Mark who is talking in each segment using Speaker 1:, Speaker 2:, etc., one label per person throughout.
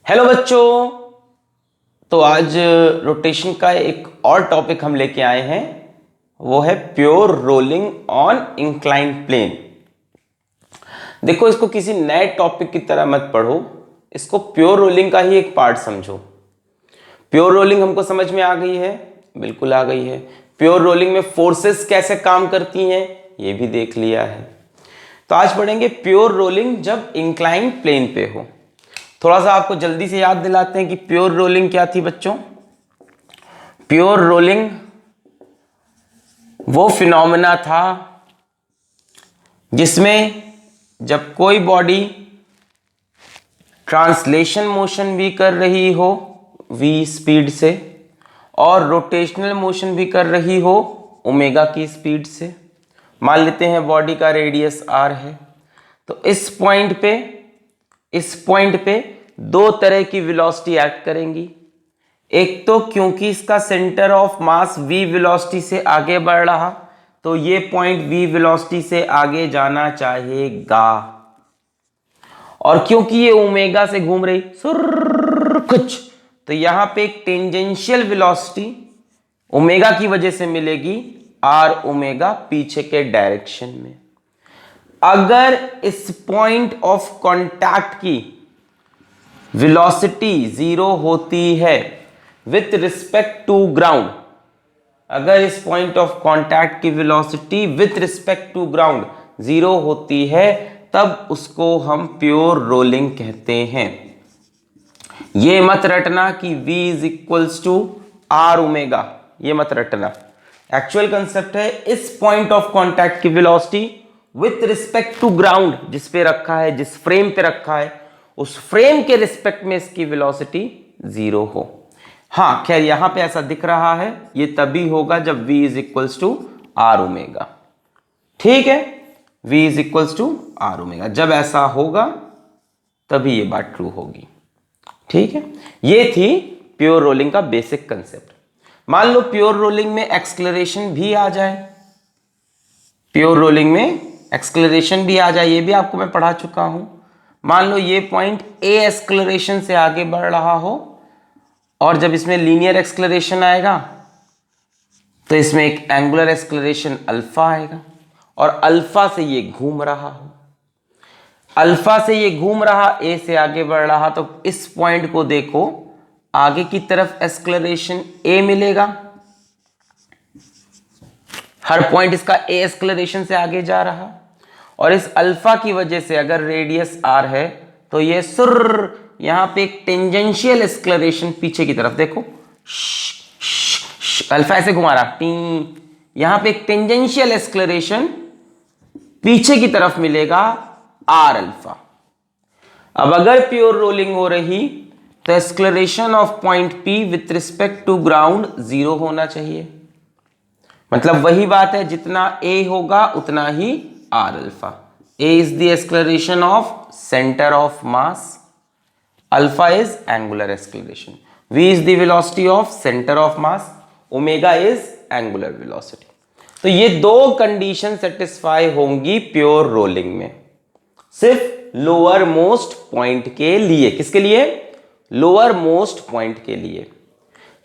Speaker 1: Hello बच्चों। तो आज रोटेशन का एक और टॉपिक हम लेके आए हैं, वो है pure rolling on inclined plane. देखो, इसको किसी नए टॉपिक की तरह मत पढ़ो, इसको प्योर रोलिंग का ही एक पार्ट समझो। प्योर रोलिंग हमको समझ में आ गई है, बिल्कुल आ गई है। प्योर रोलिंग में फोर्सेस कैसे काम करती हैं ये भी देख लिया है। तो आज पढ़ेंगे प्योर रोलिंग जब इंक्लाइंड प्लेन पे हो। थोड़ा सा आपको जल्दी से याद दिलाते हैं कि प्योर रोलिंग क्या थी बच्चों। प्योर रोलिंग वो फिनोमेना था जिसमें जब कोई बॉडी ट्रांसलेशन मोशन भी कर रही हो v स्पीड से और रोटेशनल मोशन भी कर रही हो ओमेगा की स्पीड से। मान लेते हैं बॉडी का रेडियस r है, तो इस पॉइंट पे दो तरह की वेलोसिटी एक्ट करेंगी। एक तो क्योंकि इसका centre of mass v velocity से आगे बढ़ रहा, तो ये पॉइंट v वेलोसिटी से आगे जाना चाहेगा, और क्योंकि ये ओमेगा से घूम रही कुछ, तो यहां पे एक टेंजेंशियल वेलोसिटी ओमेगा की वजह से मिलेगी r ओमेगा पीछे के डायरेक्शन में। अगर इस पॉइंट ऑफ कांटेक्ट की वेलोसिटी जीरो होती है विथ रिस्पेक्ट टू ग्राउंड, अगर इस पॉइंट ऑफ कांटेक्ट की velocity with respect to ground zero होती है, तब उसको हम प्योर रोलिंग कहते हैं। ये मत रटना कि v is equals to r omega, ये मत रटना। एक्चुअल कंसेप्ट है इस पॉइंट ऑफ कांटेक्ट की velocity with respect to ground, जिस पे रखा है, जिस फ्रेम पे रखा है, उस फ्रेम के रिस्पेक्ट में इसकी वेलोसिटी जीरो हो। हाँ खैर, यहां पे ऐसा दिख रहा है, ये तभी होगा जब v is equals to r omega. ठीक है, v is equals to r omega, जब ऐसा होगा तभी ये बात ट्रू होगी। ठीक है, ये थी प्योर रोलिंग का बेसिक कंसेप्ट। मान लो प्योर रोलिंग में एक्सलेरेशन भी आ जाए, प्योर रोलिंग में एक्सलेरेशन भी आ जाए, ये भी आपको मैं पढ़ा चुका हूं। मान लो ये पॉइंट a एक्सलेरेशन से आगे बढ़ रहा हो, और जब इसमें लीनियर एक्सलेरेशन आएगा तो इसमें एक एंगुलर एक्सलेरेशन अल्फा आएगा, और अल्फा से ये घूम रहा हो, अल्फा से ये घूम रहा, a से आगे बढ़ रहा, तो इस पॉइंट को देखो, आगे की तरफ एक्सलेरेशन a मिलेगा, हर पॉइंट इसका a एक्सलेरेशन से आगे जा रहा, और इस अल्फा की वजह से अगर रेडियस r है तो ये सुर, यहां पे एक टेंजेंशियल एक्सलेरेशन पीछे की तरफ देखो, अल्फा ऐसे घुमा रहा टी, यहां पे एक टेंजेंशियल एक्सलेरेशन पीछे की तरफ मिलेगा r अल्फा। अब अगर प्योर रोलिंग हो रही तो acceleration of point P with respect to ground zero होना चाहिए। मतलब वही बात है, जितना a होगा उतना ही r alpha. a is the acceleration of center of mass, alpha is angular acceleration, v is the velocity of center of mass, omega is angular velocity। तो ये दो कंडीशन सेटिस्फाई होंगी प्योर रोलिंग में, सिर्फ lower most point के लिए। किसके लिए? लोअर मोस्ट पॉइंट के लिए।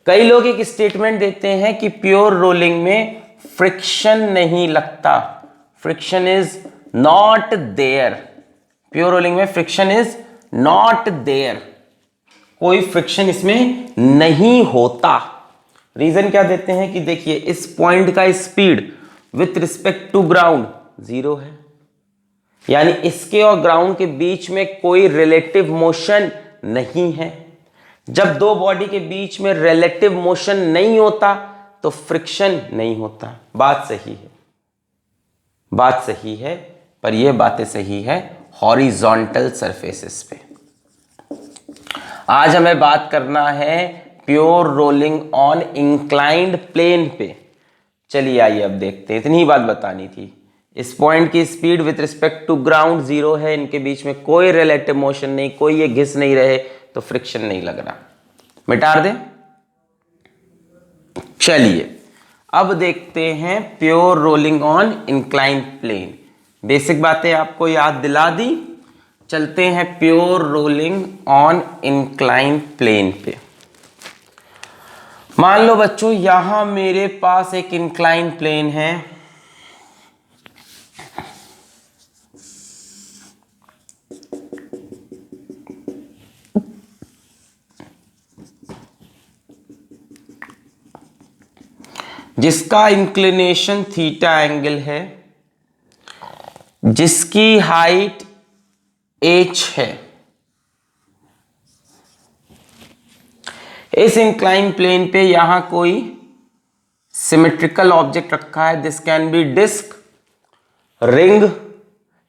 Speaker 1: कई लोग एक स्टेटमेंट देते हैं कि प्योर रोलिंग में फ्रिक्शन नहीं लगता, friction is not there, pure rolling में फ्रिक्शन इज नॉट देयर, कोई फ्रिक्शन इसमें नहीं होता। रीजन क्या देते हैं कि देखिए, इस पॉइंट का speed with respect to ground zero है, यानी इसके और ग्राउंड के बीच में कोई रिलेटिव मोशन नहीं है। जब दो बॉडी के बीच में रिलेटिव मोशन नहीं होता तो फ्रिक्शन नहीं होता। बात सही है, बात सही है, पर यह बातें सही है हॉरिजॉन्टल सरफेसेस पे। आज हमें बात करना है pure rolling on inclined plane पे। चलिए आइए अब देखते हैं, इतनी ही बात बतानी थी। इस पॉइंट की speed with respect to ground zero है, इनके बीच में कोई रिलेटिव मोशन नहीं, कोई ये घिस नहीं रहे, तो फ्रिक्शन नहीं लग रहा। मिटा दें। चलिए अब देखते हैं pure rolling on inclined plane. Basic बातें आपको याद दिला दी, चलते हैं pure rolling on incline plane पे। मान लो बच्चों यहां मेरे पास एक इंक्लाइन प्लेन है, जिसका इंक्लिनेशन थीटा एंगल है, जिसकी हाइट h है। इस इंक्लाइन प्लेन पे यहां कोई सिमेट्रिकल ऑब्जेक्ट रखा है। This can be disc, ring,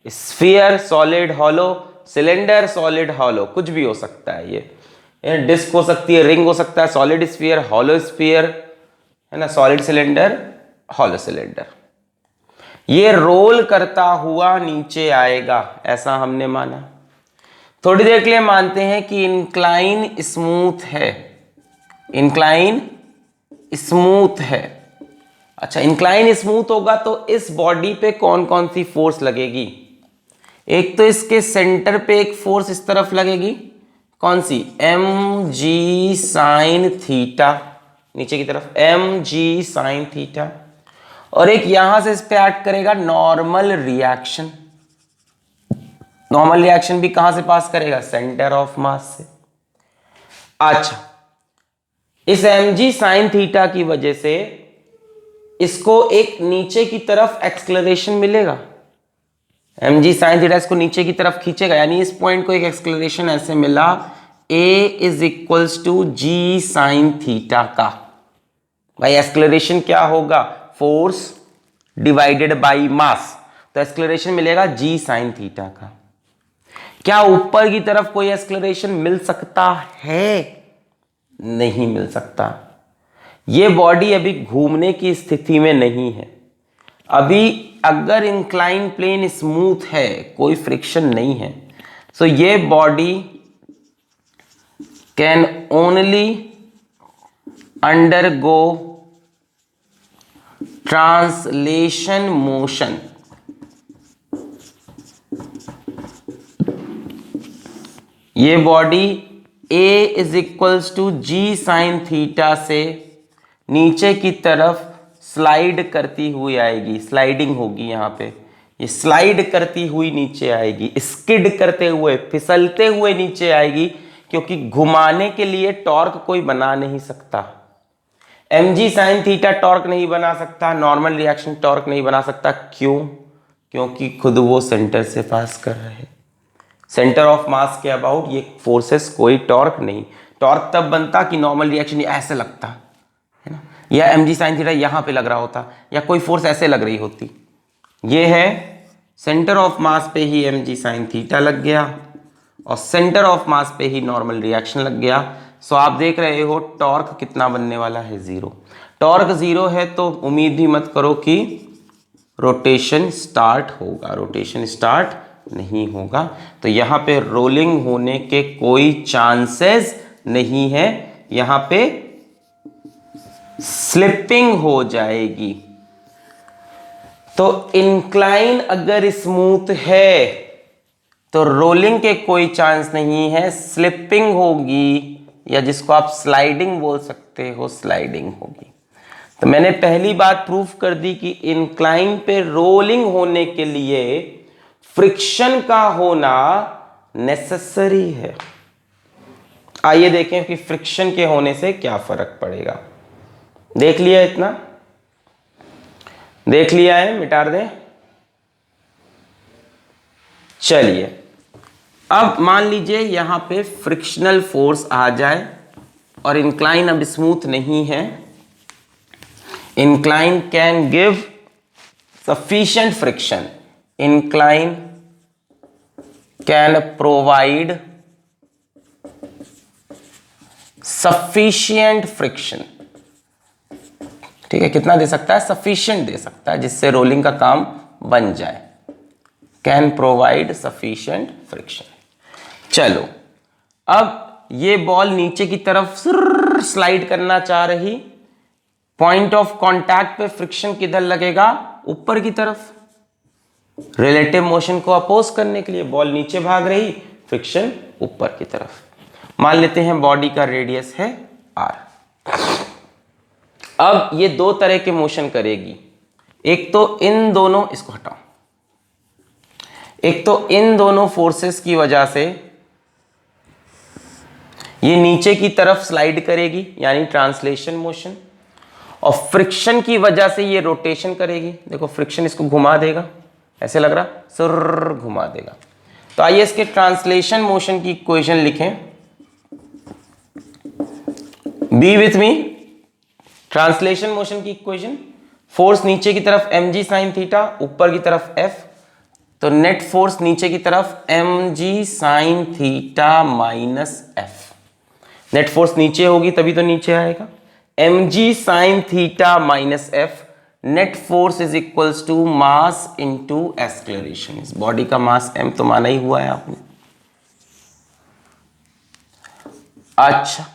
Speaker 1: sphere, solid, hollow, cylinder, solid, hollow, कुछ भी हो सकता है। ये डिस्क हो सकती है, रिंग हो सकता है, सॉलिड स्फीयर, हॉलो स्फीयर, है ना, सॉलिड सिलेंडर, हॉलो सिलेंडर। ये रोल करता हुआ नीचे आएगा, ऐसा हमने माना। थोड़ी देर के लिए मानते हैं कि इंक्लाइन स्मूथ है, इंक्लाइन स्मूथ है। अच्छा, इंक्लाइन स्मूथ होगा तो इस बॉडी पे कौन कौन सी फोर्स लगेगी? एक तो इसके सेंटर पे एक फोर्स इस तरफ लगेगी, कौन सी? एम जी साइन थीटा, नीचे की तरफ एम जी साइन थीटा। और एक यहां से इस पे एक्ट करेगा नॉर्मल रिएक्शन। नॉर्मल रिएक्शन भी कहां से पास करेगा? सेंटर ऑफ मास से। अच्छा, इस एम जी साइन थीटा की वजह से इसको एक नीचे की तरफ एक्सलेरेशन मिलेगा। एम जी साइन थीटा इसको नीचे की तरफ खींचेगा, यानी इस पॉइंट को एक एक्सलेरेशन ऐसे मिला, a is equals to g sine theta का। भाई एक्सलेरेशन क्या होगा? फोर्स डिवाइडेड बाई मास, तो एक्सलेरेशन मिलेगा जी साइन थीटा का। क्या ऊपर की तरफ कोई एक्सलेरेशन मिल सकता है? नहीं मिल सकता। यह बॉडी अभी घूमने की स्थिति में नहीं है। अभी अगर इंक्लाइन प्लेन स्मूथ है, कोई फ्रिक्शन नहीं है, सो ये body can only undergo translation motion. ये body A is equals to g sine theta से नीचे की तरफ स्लाइड करती हुई आएगी, स्लाइडिंग होगी यहां पे, ये स्लाइड करती हुई नीचे आएगी, स्किड करते हुए, फिसलते हुए नीचे आएगी, क्योंकि घुमाने के लिए टॉर्क कोई बना नहीं सकता। एम जी साइन थीटा टॉर्क नहीं बना सकता, नॉर्मल रिएक्शन टॉर्क नहीं बना सकता। क्यों? क्योंकि खुद वो सेंटर से पास कर रहे हैं। सेंटर ऑफ मास के अबाउट ये फोर्सेस कोई टॉर्क नहीं। टॉर्क तब बनता कि नॉर्मल रिएक्शन ऐसे लगता है ना, या एम जी साइन थीटा यहां पे लग रहा होता, या कोई फोर्स ऐसे लग रही होती। ये है सेंटर ऑफ मास पे ही एम जी साइन थीटा लग गया और सेंटर ऑफ मास पे ही नॉर्मल रिएक्शन लग गया। सो आप देख रहे हो टॉर्क कितना बनने वाला है? जीरो। टॉर्क जीरो है तो उम्मीद भी मत करो कि रोटेशन स्टार्ट होगा, रोटेशन स्टार्ट नहीं होगा। तो यहां पे रोलिंग होने के कोई चांसेस नहीं है, यहां पे स्लिपिंग हो जाएगी। तो इंक्लाइन अगर स्मूथ है तो रोलिंग के कोई चांस नहीं है, स्लिपिंग होगी, या जिसको आप स्लाइडिंग बोल सकते हो, स्लाइडिंग होगी। तो मैंने पहली बात प्रूफ कर दी कि इंक्लाइन पे रोलिंग होने के लिए फ्रिक्शन का होना नेसेसरी है। आइए देखें कि फ्रिक्शन के होने से क्या फर्क पड़ेगा। देख लिया? इतना देख लिया है? मिटा दें? चलिए, अब मान लीजिए यहां पे फ्रिक्शनल फोर्स आ जाए और इंक्लाइन अब स्मूथ नहीं है। Incline can give sufficient friction. Incline can provide sufficient friction. ठीक है, कितना दे सकता है? sufficient दे सकता है, जिससे रोलिंग का काम बन जाए। Can provide sufficient friction. चलो, अब ये बॉल नीचे की तरफ स्लाइड करना चाह रही, पॉइंट ऑफ कांटेक्ट पे फ्रिक्शन किधर लगेगा? ऊपर की तरफ। रिलेटिव मोशन को अपोज करने के लिए बॉल नीचे भाग रही, फ्रिक्शन ऊपर की तरफ। मान लेते हैं बॉडी का रेडियस है r। अब ये दो तरह के मोशन करेगी, एक तो इन दोनों, इसको हटाओ, एक तो इन दोनों फोर्सेस की वजह से ये नीचे की तरफ स्लाइड करेगी यानी ट्रांसलेशन मोशन, और फ्रिक्शन की वजह से ये रोटेशन करेगी। देखो फ्रिक्शन इसको घुमा देगा, ऐसे लग रहा, सुर घुमा देगा। तो आइए इसके ट्रांसलेशन मोशन की इक्वेशन लिखें। B with me, translation motion की इक्वेशन, फोर्स नीचे की तरफ mg sin थीटा, ऊपर की तरफ F, तो नेट फोर्स नीचे की तरफ mg sin theta minus F। Net force नीचे होगी तभी तो नीचे आएगा, mg sin theta minus F। Net force is equals to mass into acceleration. इस बॉडी का मास m तो माना ही हुआ है आपने। अच्छा,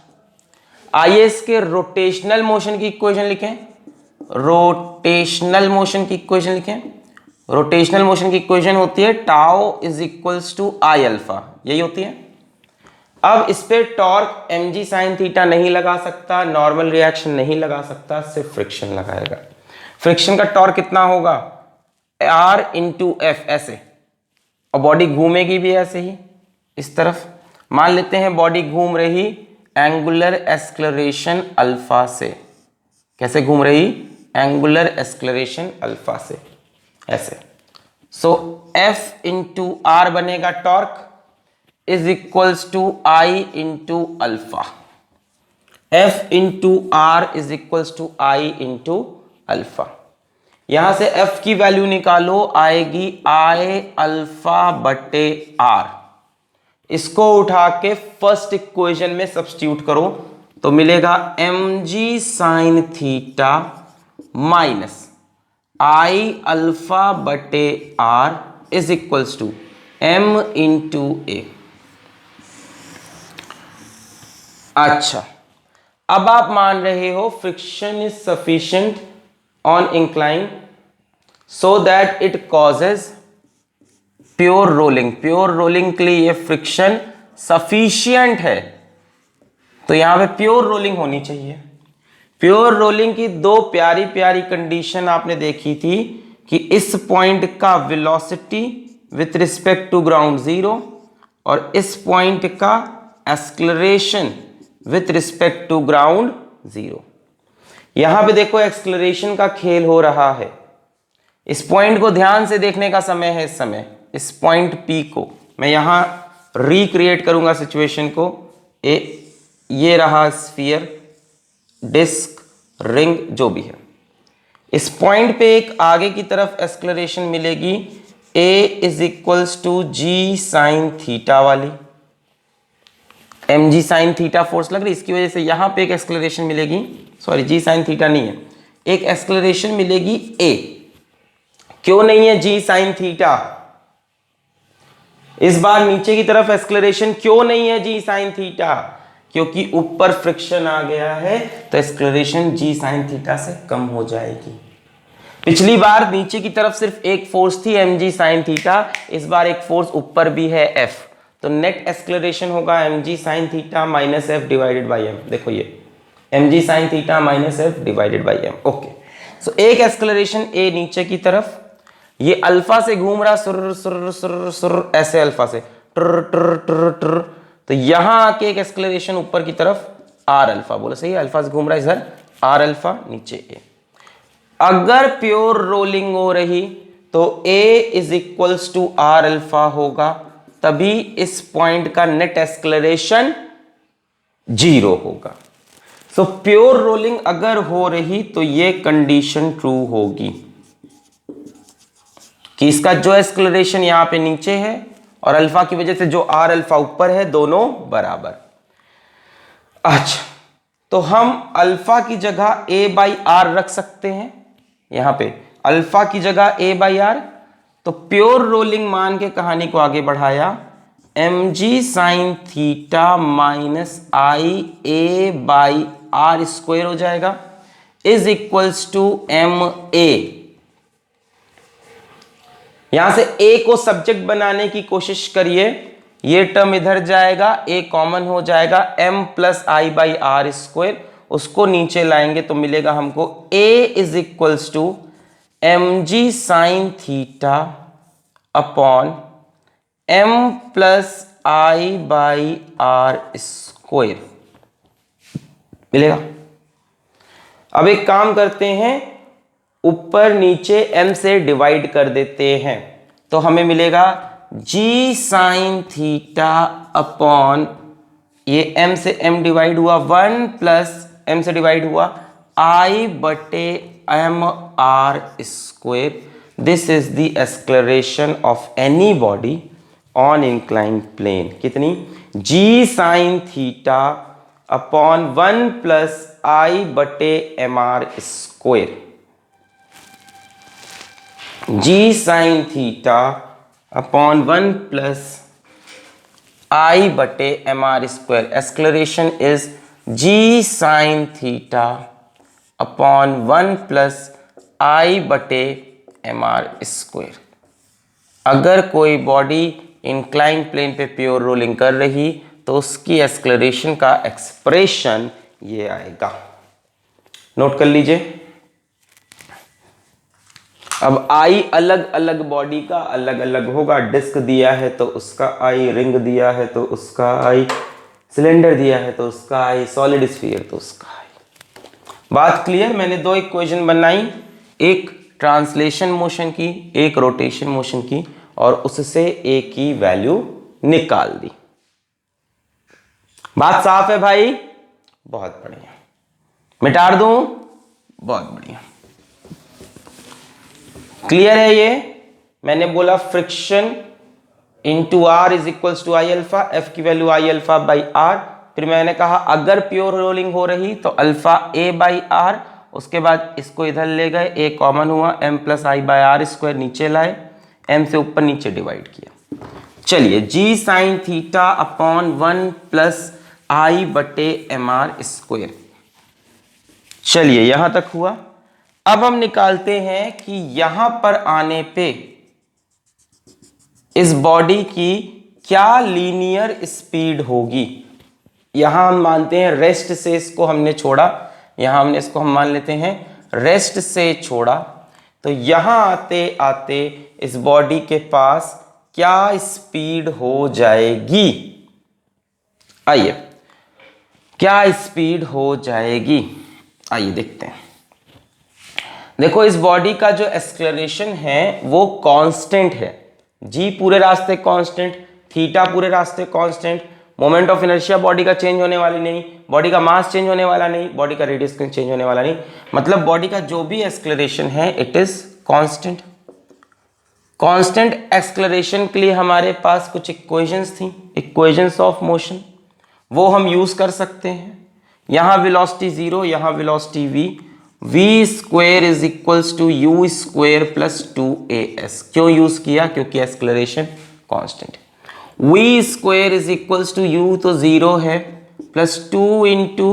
Speaker 1: आइए इसके रोटेशनल मोशन की इक्वेशन लिखें। रोटेशनल मोशन की इक्वेशन लिखें। रोटेशनल मोशन की इक्वेशन होती है tau is equals to I alpha, यही होती है। अब इस पे टॉर्क mg sin थीटा नहीं लगा सकता, नॉर्मल रिएक्शन नहीं लगा सकता, सिर्फ फ्रिक्शन लगाएगा। फ्रिक्शन का टॉर्क कितना होगा, r इंटू एफ, ऐसे, और बॉडी घूमेगी भी ऐसे ही इस तरफ। मान लेते हैं बॉडी घूम रही एंगुलर एक्सेलरेशन अल्फा से। कैसे घूम रही, एंगुलर एक्सेलरेशन अल्फा से, ऐसे। सो F इंटू आर बनेगा torque is equals to I into alpha. F into are is equals to I into alpha. यहां से F की वैल्यू निकालो, आएगी I अल्फा बटे R। इसको उठा के फर्स्ट इक्वेशन में सब्स्टिट्यूट करो तो मिलेगा mg sin theta minus I alpha बटे R is equals to m into ए। अच्छा, अब आप मान रहे हो friction is sufficient on incline so that it causes pure rolling. Pure rolling के लिए ये फ्रिक्शन सफिशिएंट है, तो यहां पे प्योर रोलिंग होनी चाहिए। प्योर रोलिंग की दो प्यारी प्यारी कंडीशन आपने देखी थी कि इस पॉइंट का velocity with respect to ground zero और इस पॉइंट का acceleration with respect to ground zero. यहां पे देखो एक्सेलरेशन का खेल हो रहा है। इस पॉइंट को ध्यान से देखने का समय है। इस समय इस पॉइंट P को मैं यहां रिक्रिएट करूंगा सिचुएशन को। ये रहा स्फीयर, डिस्क, रिंग, जो भी है। इस पॉइंट पे एक आगे की तरफ एक्सेलरेशन मिलेगी A is equals to g sine theta वाली। mg साइन थीटा फोर्स लग रही, इसकी वजह से यहां पे एक एक्सेलरेशन मिलेगी, सॉरी जी साइन थीटा नहीं है, एक एक्सेलरेशन मिलेगी A। क्यों नहीं है जी साइन थीटा? इस बार नीचे की तरफ एक्सेलरेशन क्यों नहीं है जी साइन थीटा? क्योंकि ऊपर फ्रिक्शन आ गया है तो एक्सेलरेशन जी साइन थीटा से कम हो जाएगी। पिछली बार नीचे की तरफ सिर्फ एक फोर्स थी mg साइन थीटा, इस बार एक फोर्स ऊपर भी है F, तो नेट एक्सेलरेशन होगा mg sine theta minus F divided by m। देखो ये mg sine theta minus F divided by m। Okay, so एक एक्सेलरेशन A नीचे की तरफ, ये अल्फा से घूम रहा, सुर सुर सुर सुर, ऐसे अल्फा से ट्र ट्र ट्र ट्र, तो यहां आके एक एक्सेलरेशन ऊपर की तरफ आर अल्फा, बोलो सही है, अल्फा से घूम रहा है इधर, आर अल्फा नीचे ए। अगर प्योर रोलिंग हो रही तो A is equals to r alpha होगा, तभी इस पॉइंट का नेट एक्सेलरेशन 0 होगा। सो प्योर रोलिंग अगर हो रही तो ये कंडीशन ट्रू होगी कि इसका जो एक्सेलरेशन यहां पे नीचे है और अल्फा की वजह से जो आर अल्फा ऊपर है, दोनों बराबर। अच्छा, तो हम अल्फा की जगह A बाई आर रख सकते हैं। यहां पे अल्फा की जगह A बाई आर, तो प्योर रोलिंग मान के कहानी को आगे बढ़ाया, mg sine theta minus I a by r square हो जाएगा इज इक्वल्स टू ma। यहां से ए को सब्जेक्ट बनाने की कोशिश करिए, ये टर्म इधर जाएगा, ए कॉमन हो जाएगा, m plus I by r square, उसको नीचे लाएंगे तो मिलेगा हमको a is equals to m ji sine theta upon m plus I by r square मिलेगा। अब एक काम करते हैं, ऊपर नीचे m से डिवाइड कर देते हैं तो हमें मिलेगा g साइन थीटा अपॉन, ये m से m डिवाइड हुआ, 1 प्लस m से डिवाइड हुआ i बटे M R square. This is the acceleration of any body on inclined plane. कितनी? g sine theta upon 1 plus i बटे M R square. g sine theta upon 1 plus i बटे M R square. Acceleration is g sine theta upon 1 plus i बटे M R square. अगर कोई body incline plane पे pure rolling कर रही तो उसकी एक्सेलरेशन का एक्सप्रेशन ये आएगा, नोट कर लीजिए। अब आई अलग अलग बॉडी का अलग अलग होगा, डिस्क दिया है तो उसका आई, रिंग दिया है तो उसका आई, सिलेंडर दिया है तो उसका आई, सॉलिड स्फीयर तो उसका आई। बात क्लियर? मैंने दो इक्वेशन बनाई, एक ट्रांसलेशन मोशन की, एक रोटेशन मोशन की, और उससे ए की वैल्यू निकाल दी। बात साफ है भाई? बहुत बढ़िया। मिटा दूं? बहुत बढ़िया। क्लियर है ये? मैंने बोला friction into are is equals to I alpha, F की value I alpha by R. फिर मैंने कहा अगर प्योर रोलिंग हो रही तो अल्फा ए बाई आर, उसके बाद इसको इधर ले गए, ए कॉमन हुआ, m plus I by r square नीचे लाए, एम से ऊपर नीचे डिवाइड किया। चलिए g sine theta upon 1 plus I बटे एम आर स्क्वायर। चलिए यहां तक हुआ। अब हम निकालते हैं कि यहां पर आने पे इस बॉडी की क्या लीनियर स्पीड होगी। यहां हम मानते हैं रेस्ट से इसको हमने छोड़ा, यहां हमने इसको हम मान लेते हैं रेस्ट से छोड़ा, तो यहां आते आते इस बॉडी के पास क्या स्पीड हो जाएगी। आइए क्या स्पीड हो जाएगी, आइए देखते हैं। देखो इस बॉडी का जो एक्सेलरेशन है वो कांस्टेंट है, जी पूरे रास्ते कांस्टेंट, थीटा पूरे रास्ते constant, moment of inertia body का चेंज होने वाली नहीं, बॉडी का मास चेंज होने वाला नहीं, बॉडी का रेडियस चेंज होने वाला नहीं, मतलब बॉडी का जो भी एक्सेलरेशन है it is constant. Constant acceleration के लिए हमारे पास कुछ इक्वेशंस थी, इक्वेशंस ऑफ मोशन, वो हम यूज कर सकते हैं। यहां वेलोसिटी 0, यहां velocity v, v square is equals to u square plus 2as। क्यों यूज किया? क्योंकि acceleration constant. v square is equals to u तो 0 है, प्लस 2 इंटू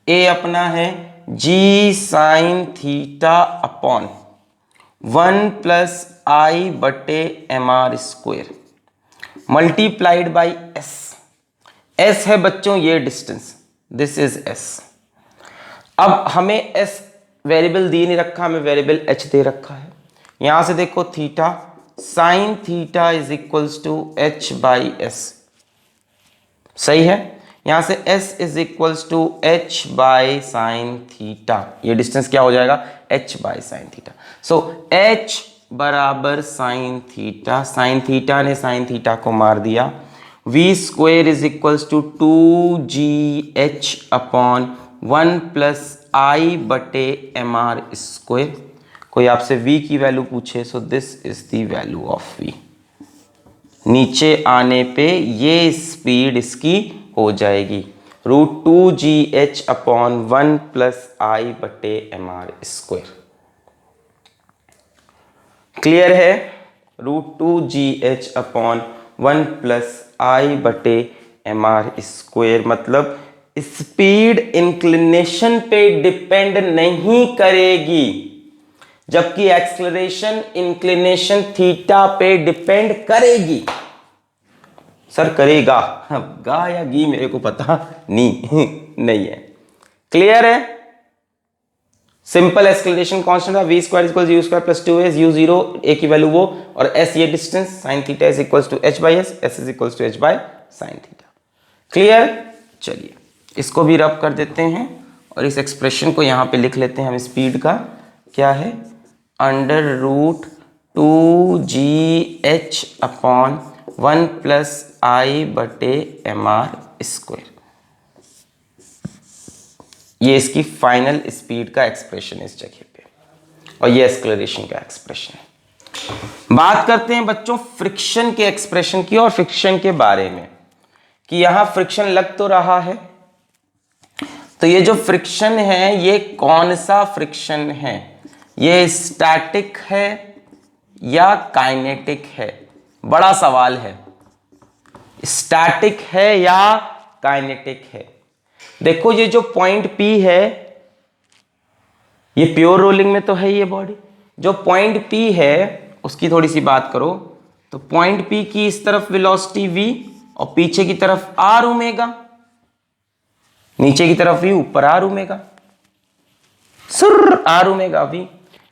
Speaker 1: a अपना है g sine theta upon 1 plus I बटे M R square multiplied by s। s है बच्चों ये डिस्टेंस, दिस इज s। अब हमें s वेरिएबल दे नहीं रखा, हमें वेरिएबल h दे रखा है। यहां से देखो theta sine theta is equals to h by S, सही है। यहां से s is equals to h by sine theta, ये डिस्टेंस क्या हो जाएगा h by sine theta. So h बराबर साइन थीटा, साइन थीटा ने साइन थीटा को मार दिया, v square is equals to 2gh upon 1 plus I बटे एम आर स्क्वायर। कोई आपसे v की वैल्यू पूछे so this is the value of v। नीचे आने पे ये स्पीड इसकी हो जाएगी √2gh अपॉन 1 प्लस आई बटे एम आर स्क्वायर। क्लियर है? √2gh अपॉन 1 प्लस आई बटे एम आर स्क्वायर, मतलब स्पीड इंक्लिनेशन पे डिपेंड नहीं करेगी। जबकि एक्सलरेशन इंक्लिनेशन थीटा पे डिपेंड करेगी। सर करेगा, गा या गी मेरे को पता नहीं है। क्लियर है? सिंपल एक्सलरेशन कांस्टेंट था v square equal u square plus 2s, u 0 a की वैल्यू वो, और s ये distance, sine theta is equal to h by s, s is equal to h by sine theta. Clear? चलिए इसको भी रब कर देते हैं और इस एक्सप्रेशन को यहां पे लिख लेते हैं हम। स्पीड का क्या है? Under root 2gh upon 1 plus I बटे mr स्क्वायर। ये इसकी फाइनल स्पीड का एक्सप्रेशन है इस जगह पे, और ये एक्सलरेशन का एक्सप्रेशन है। बात करते हैं बच्चों फ्रिक्शन के एक्सप्रेशन की और फ्रिक्शन के बारे में, कि यहां फ्रिक्शन लग तो रहा है, तो ये जो फ्रिक्शन है ये कौन सा फ्रिक्शन है? ये स्टैटिक है या काइनेटिक है? बड़ा सवाल है। स्टैटिक है या काइनेटिक है? देखो ये जो पॉइंट P है, ये प्योर रोलिंग में तो है ये बॉडी। जो पॉइंट P है उसकी थोड़ी सी बात करो, तो पॉइंट P की इस तरफ वेलोसिटी v और पीछे की तरफ r ओमेगा, नीचे की तरफ v, ऊपर r ओमेगा, सुर r ओमेगा v।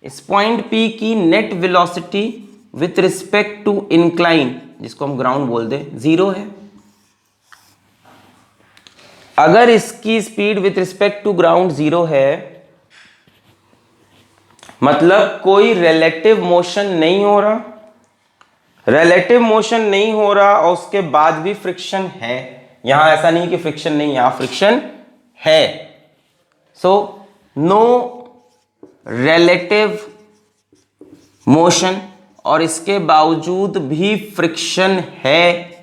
Speaker 1: इस पॉइंट P की net velocity with respect to incline, जिसको हम ग्राउंड बोल दे, 0 है। अगर इसकी speed with respect to ground 0 है, मतलब कोई रिलेटिव मोशन नहीं हो रहा, रिलेटिव मोशन नहीं हो रहा और उसके बाद भी फ्रिक्शन है। यहां ऐसा नहीं कि फ्रिक्शन नहीं, यहां फ्रिक्शन है। सो नो रिलेटिव मोशन और इसके बावजूद भी फ्रिक्शन है,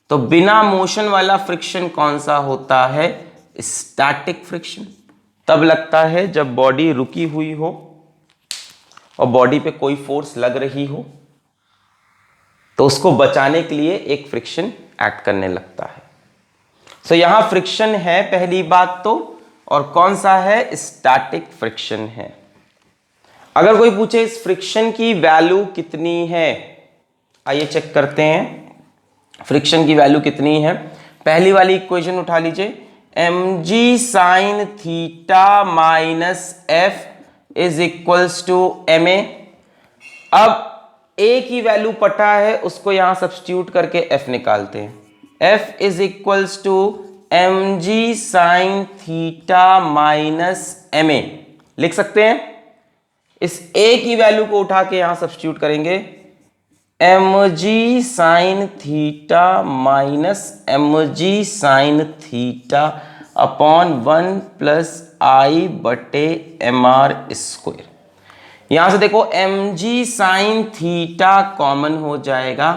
Speaker 1: तो बिना मोशन वाला फ्रिक्शन कौन सा होता है? Static friction. तब लगता है जब बॉडी रुकी हुई हो और बॉडी पे कोई फोर्स लग रही हो, तो उसको बचाने के लिए एक फ्रिक्शन एक्ट करने लगता है। सो यहां फ्रिक्शन है पहली बात तो, और कौन सा है? स्टैटिक फ्रिक्शन है। अगर कोई पूछे इस फ्रिक्शन की वैल्यू कितनी है, आइए चेक करते हैं फ्रिक्शन की वैल्यू कितनी है। पहली वाली इक्वेशन उठा लीजिए, mg sine theta minus f is equals to ma। अब a की वैल्यू पता है, उसको यहां सब्स्टिट्यूट करके f निकालते हैं। f is equals to mg sine theta minus ma लिख सकते हैं। इस a की वैल्यू को उठा के यहां सब्स्टिट्यूट करेंगे, mg sine theta minus mg sine theta upon 1 plus I बटे mr स्क्वायर। यहां से देखो mg साइन थीटा कॉमन हो जाएगा,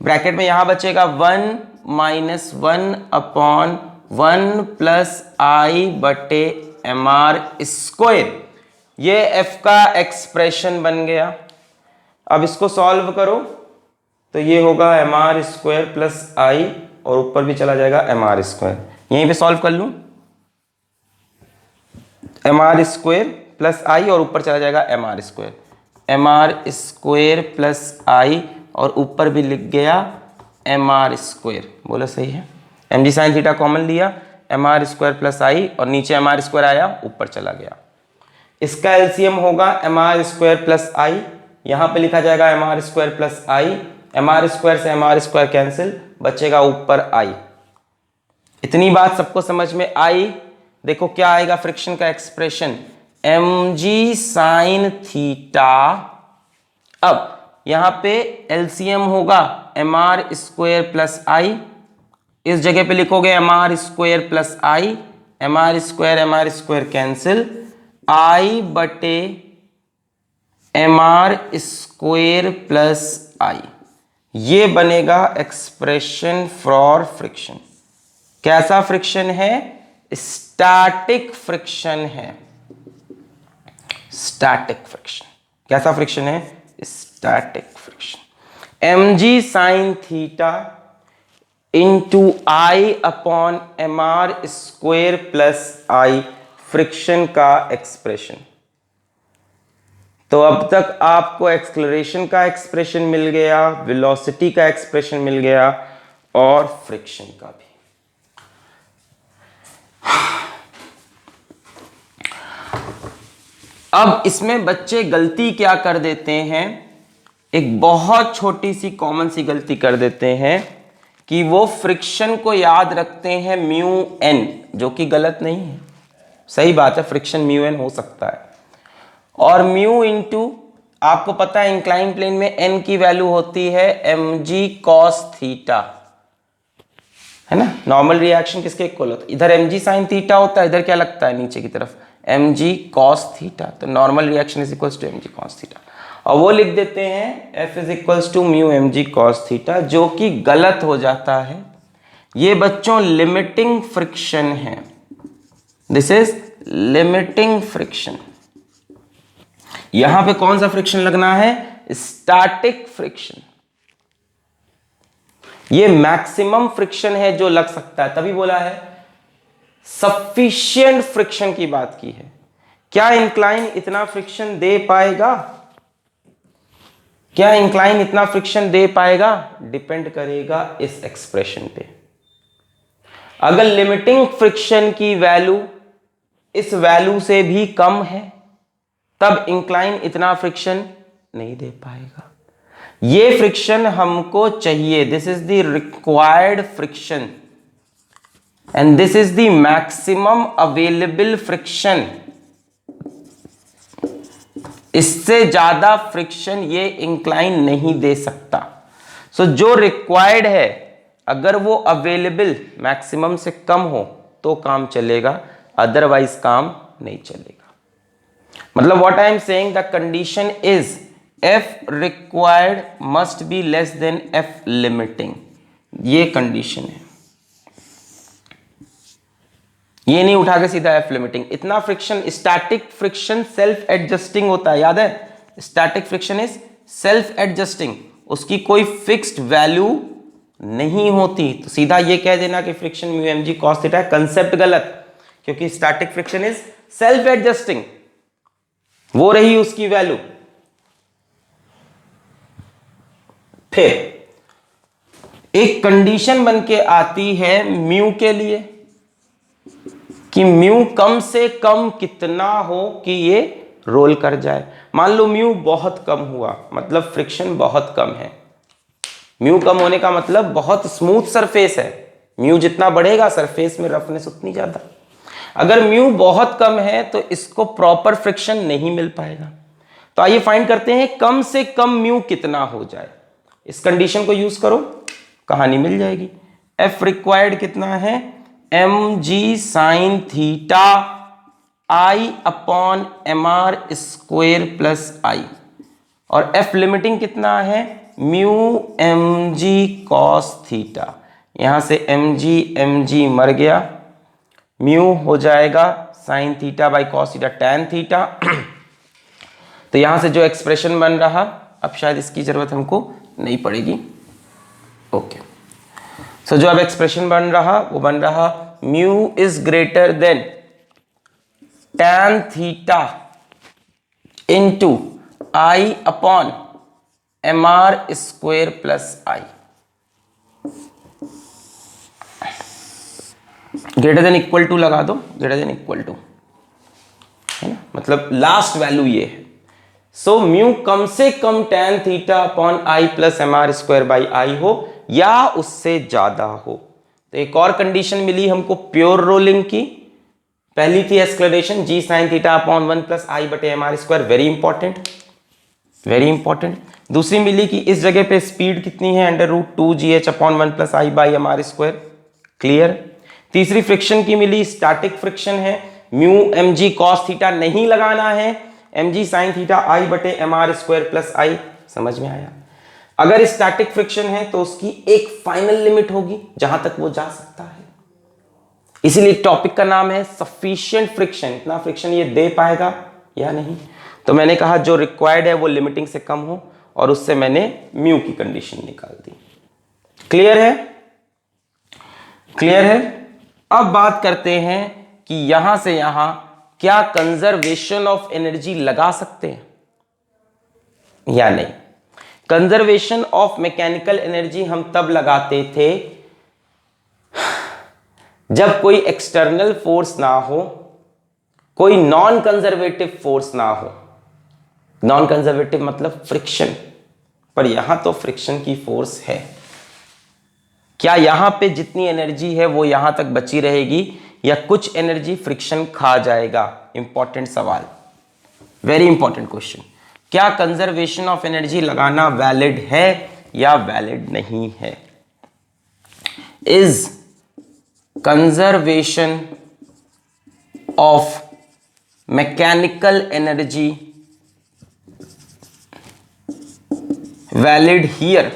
Speaker 1: ब्रैकेट में यहां बचेगा 1 माइनस 1 अपॉन 1 प्लस आई बटे mr स्क्वायर। ये f का एक्सप्रेशन बन गया। अब इसको सॉल्व करो तो ये होगा mr स्क्वायर प्लस आई, और ऊपर भी चला जाएगा mr स्क्वायर। यहीं पे सॉल्व कर लूं, mr स्क्वायर प्लस आई और ऊपर चला जाएगा mr square, mr square plus I और ऊपर भी लिख गया mr स्क्वायर। बोला सही है? mg साइन थीटा कॉमन लिया, mr स्क्वायर प्लस आई और नीचे mr स्क्वायर आया, ऊपर चला गया। इसका एलसीएम होगा mr स्क्वायर प्लस आई, यहां पे लिखा जाएगा mr square plus I, mr square से mr स्क्वायर कैंसिल, बचेगा ऊपर i। इतनी बात सबको समझ में आई? देखो क्या आएगा फ्रिक्शन का एक्सप्रेशन, mg साइन थीटा। अब यहां पे एलसीएम होगा mr स्क्वायर प्लस आई, इस जगह पे लिखोगे mr square plus I, mr square cancel, i बटे mr स्क्वायर प्लस आई। ये बनेगा एक्सप्रेशन फॉर फ्रिक्शन। कैसा फ्रिक्शन है? स्टैटिक फ्रिक्शन है। स्टैटिक फ्रिक्शन कैसा फ्रिक्शन है? Static friction. mg sine theta into I upon mr square plus I friction का expression. तो अब तक आपको एक्सेलरेशन का एक्सप्रेशन मिल गया, वेलोसिटी का एक्सप्रेशन मिल गया और फ्रिक्शन का भी। अब इसमें बच्चे गलती क्या कर देते हैं, एक बहुत छोटी सी कॉमन सी गलती कर देते हैं कि वो फ्रिक्शन को याद रखते हैं म्यू एन, जो कि गलत नहीं है। सही बात है, फ्रिक्शन म्यू एन हो सकता है, और म्यू इंटू आपको पता है इंक्लाइन प्लेन में एन की वैल्यू होती है mg cos थीटा, है ना। नॉर्मल रिएक्शन किसके इक्वल होता है, इधर mg sin थीटा होता है, इधर क्या लगता है नीचे की तरफ mg cos थीटा, तो normal reaction is equals to mg cos theta, और वो लिख देते हैं f is equals to mu mg cos theta, जो कि गलत हो जाता है। ये बच्चों लिमिटिंग फ्रिक्शन है, दिस इज लिमिटिंग फ्रिक्शन। यहां पे कौन सा फ्रिक्शन लगना है, स्टैटिक फ्रिक्शन। ये मैक्सिमम फ्रिक्शन है जो लग सकता है, तभी बोला है सफिशिएंट फ्रिक्शन की बात की है। क्या इंक्लाइन इतना फ्रिक्शन दे पाएगा, क्या इंक्लाइन इतना फ्रिक्शन दे पाएगा, डिपेंड करेगा इस एक्सप्रेशन पे। अगर लिमिटिंग फ्रिक्शन की वैल्यू इस वैल्यू से भी कम है तब इंक्लाइन इतना फ्रिक्शन नहीं दे पाएगा। ये फ्रिक्शन हमको चाहिए, this is the required friction and this is the maximum available friction. इससे ज्यादा फ्रिक्शन ये इंक्लाइन नहीं दे सकता। सो जो रिक्वायर्ड है, अगर वो अवेलेबल मैक्सिमम से कम हो तो काम चलेगा, अदरवाइज काम नहीं चलेगा। मतलब what I am saying, the condition is F required must be less than F limiting, ये कंडीशन है। ये नहीं उठा के सीधा एफ लिमिटिंग। इतना friction, static friction self adjusting होता है, याद है, static friction is self adjusting, उसकी कोई फिक्स्ड वैल्यू नहीं होती। तो सीधा ये कह देना कि friction mu M G cos theta है, कंसेप्ट गलत, क्योंकि static friction is self adjusting, वो रही उसकी वैल्यू। फिर एक कंडीशन बन के आती है म्यू के लिए कि म्यू कम से कम कितना हो कि ये रोल कर जाए। मान लो म्यू बहुत कम हुआ, मतलब फ्रिक्शन बहुत कम है। म्यू कम होने का मतलब बहुत स्मूथ सरफेस है, म्यू जितना बढ़ेगा सरफेस में रफनेस उतनी ज्यादा। अगर म्यू बहुत कम है तो इसको प्रॉपर फ्रिक्शन नहीं मिल पाएगा। तो आइए फाइंड करते हैं कम से कम म्यू कितना हो जाए। इस कंडीशन को यूज करो, कहानी मिल जाएगी। एफ रिक्वायर्ड कितना है, M G sine theta I upon M R square plus I, और एफ लिमिटिंग कितना है, mu M G cos theta. यहां से एम जी मर गया, म्यू हो जाएगा sine theta by cos theta tan theta. तो यहां से जो एक्सप्रेशन बन रहा, अब शायद इसकी जरूरत हमको नहीं पड़ेगी, ओके। सो जो अब एक्सप्रेशन बन रहा वो बन रहा mu is greater than tan theta into I upon M R square plus I. Greater than equal to लगा दो, ग्रेटर देन इक्वल टू, है ना, मतलब लास्ट वैल्यू ये है। सो म्यू कम से कम tan theta upon I plus M are square by I हो या उससे ज्यादा हो। तो एक और कंडीशन मिली हमको प्योर रोलिंग की। पहली थी acceleration g sine theta upon 1 plus I बटे M R square, very important, very important. दूसरी मिली कि इस जगह पे स्पीड कितनी है, under root 2 g h upon 1 plus I by m are square, clear. तीसरी फ्रिक्शन की मिली स्टैटिक फ्रिक्शन है, mu M G cos theta नहीं लगाना है, M G sine theta I बटे M R square plus I. समझ में आया। अगर स्टैटिक फ्रिक्शन है तो उसकी एक फाइनल लिमिट होगी जहां तक वो जा सकता है, इसीलिए टॉपिक का नाम है सफिशिएंट फ्रिक्शन। इतना फ्रिक्शन ये दे पाएगा या नहीं। तो मैंने कहा जो रिक्वायर्ड है वो लिमिटिंग से कम हो, और उससे मैंने म्यू की कंडीशन निकाल दी। क्लियर है, क्लियर है। अब बात करते हैं कि यहां से यहां क्या कंजर्वेशन ऑफ एनर्जी लगा सकते हैं। या नहीं। कंजर्वेशन ऑफ मैकेनिकल एनर्जी हम तब लगाते थे जब कोई एक्सटर्नल फोर्स ना हो, कोई नॉन कंजर्वेटिव फोर्स ना हो। नॉन कंजर्वेटिव मतलब फ्रिक्शन, पर यहां तो फ्रिक्शन की फोर्स है। क्या यहां पे जितनी एनर्जी है वो यहां तक बची रहेगी या कुछ एनर्जी फ्रिक्शन खा जाएगा? इंपॉर्टेंट सवाल, वेरी इंपॉर्टेंट क्वेश्चन। क्या कंजर्वेशन ऑफ एनर्जी लगाना वैलिड है या वैलिड नहीं है? Is conservation of mechanical energy valid here?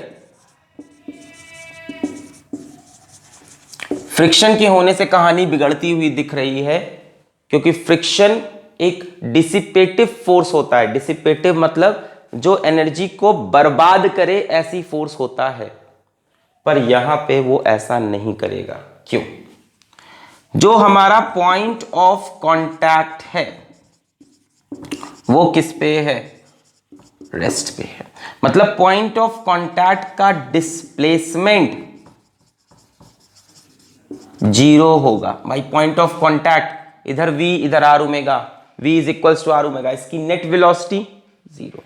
Speaker 1: Friction के होने से कहानी बिगड़ती हुई दिख रही है, क्योंकि फ्रिक्शन एक डिसिपेटिव फोर्स होता है। डिसिपेटिव मतलब जो एनर्जी को बर्बाद करे, ऐसी फोर्स होता है। पर यहां पे वो ऐसा नहीं करेगा। क्यों? जो हमारा पॉइंट ऑफ कांटेक्ट है वो किस पे है? रेस्ट पे है। मतलब पॉइंट ऑफ कांटेक्ट का डिस्प्लेसमेंट 0 होगा। भाई पॉइंट ऑफ कांटेक्ट, इधर v इधर r omega, v is equals to r omega, इसकी नेट वेलोसिटी 0।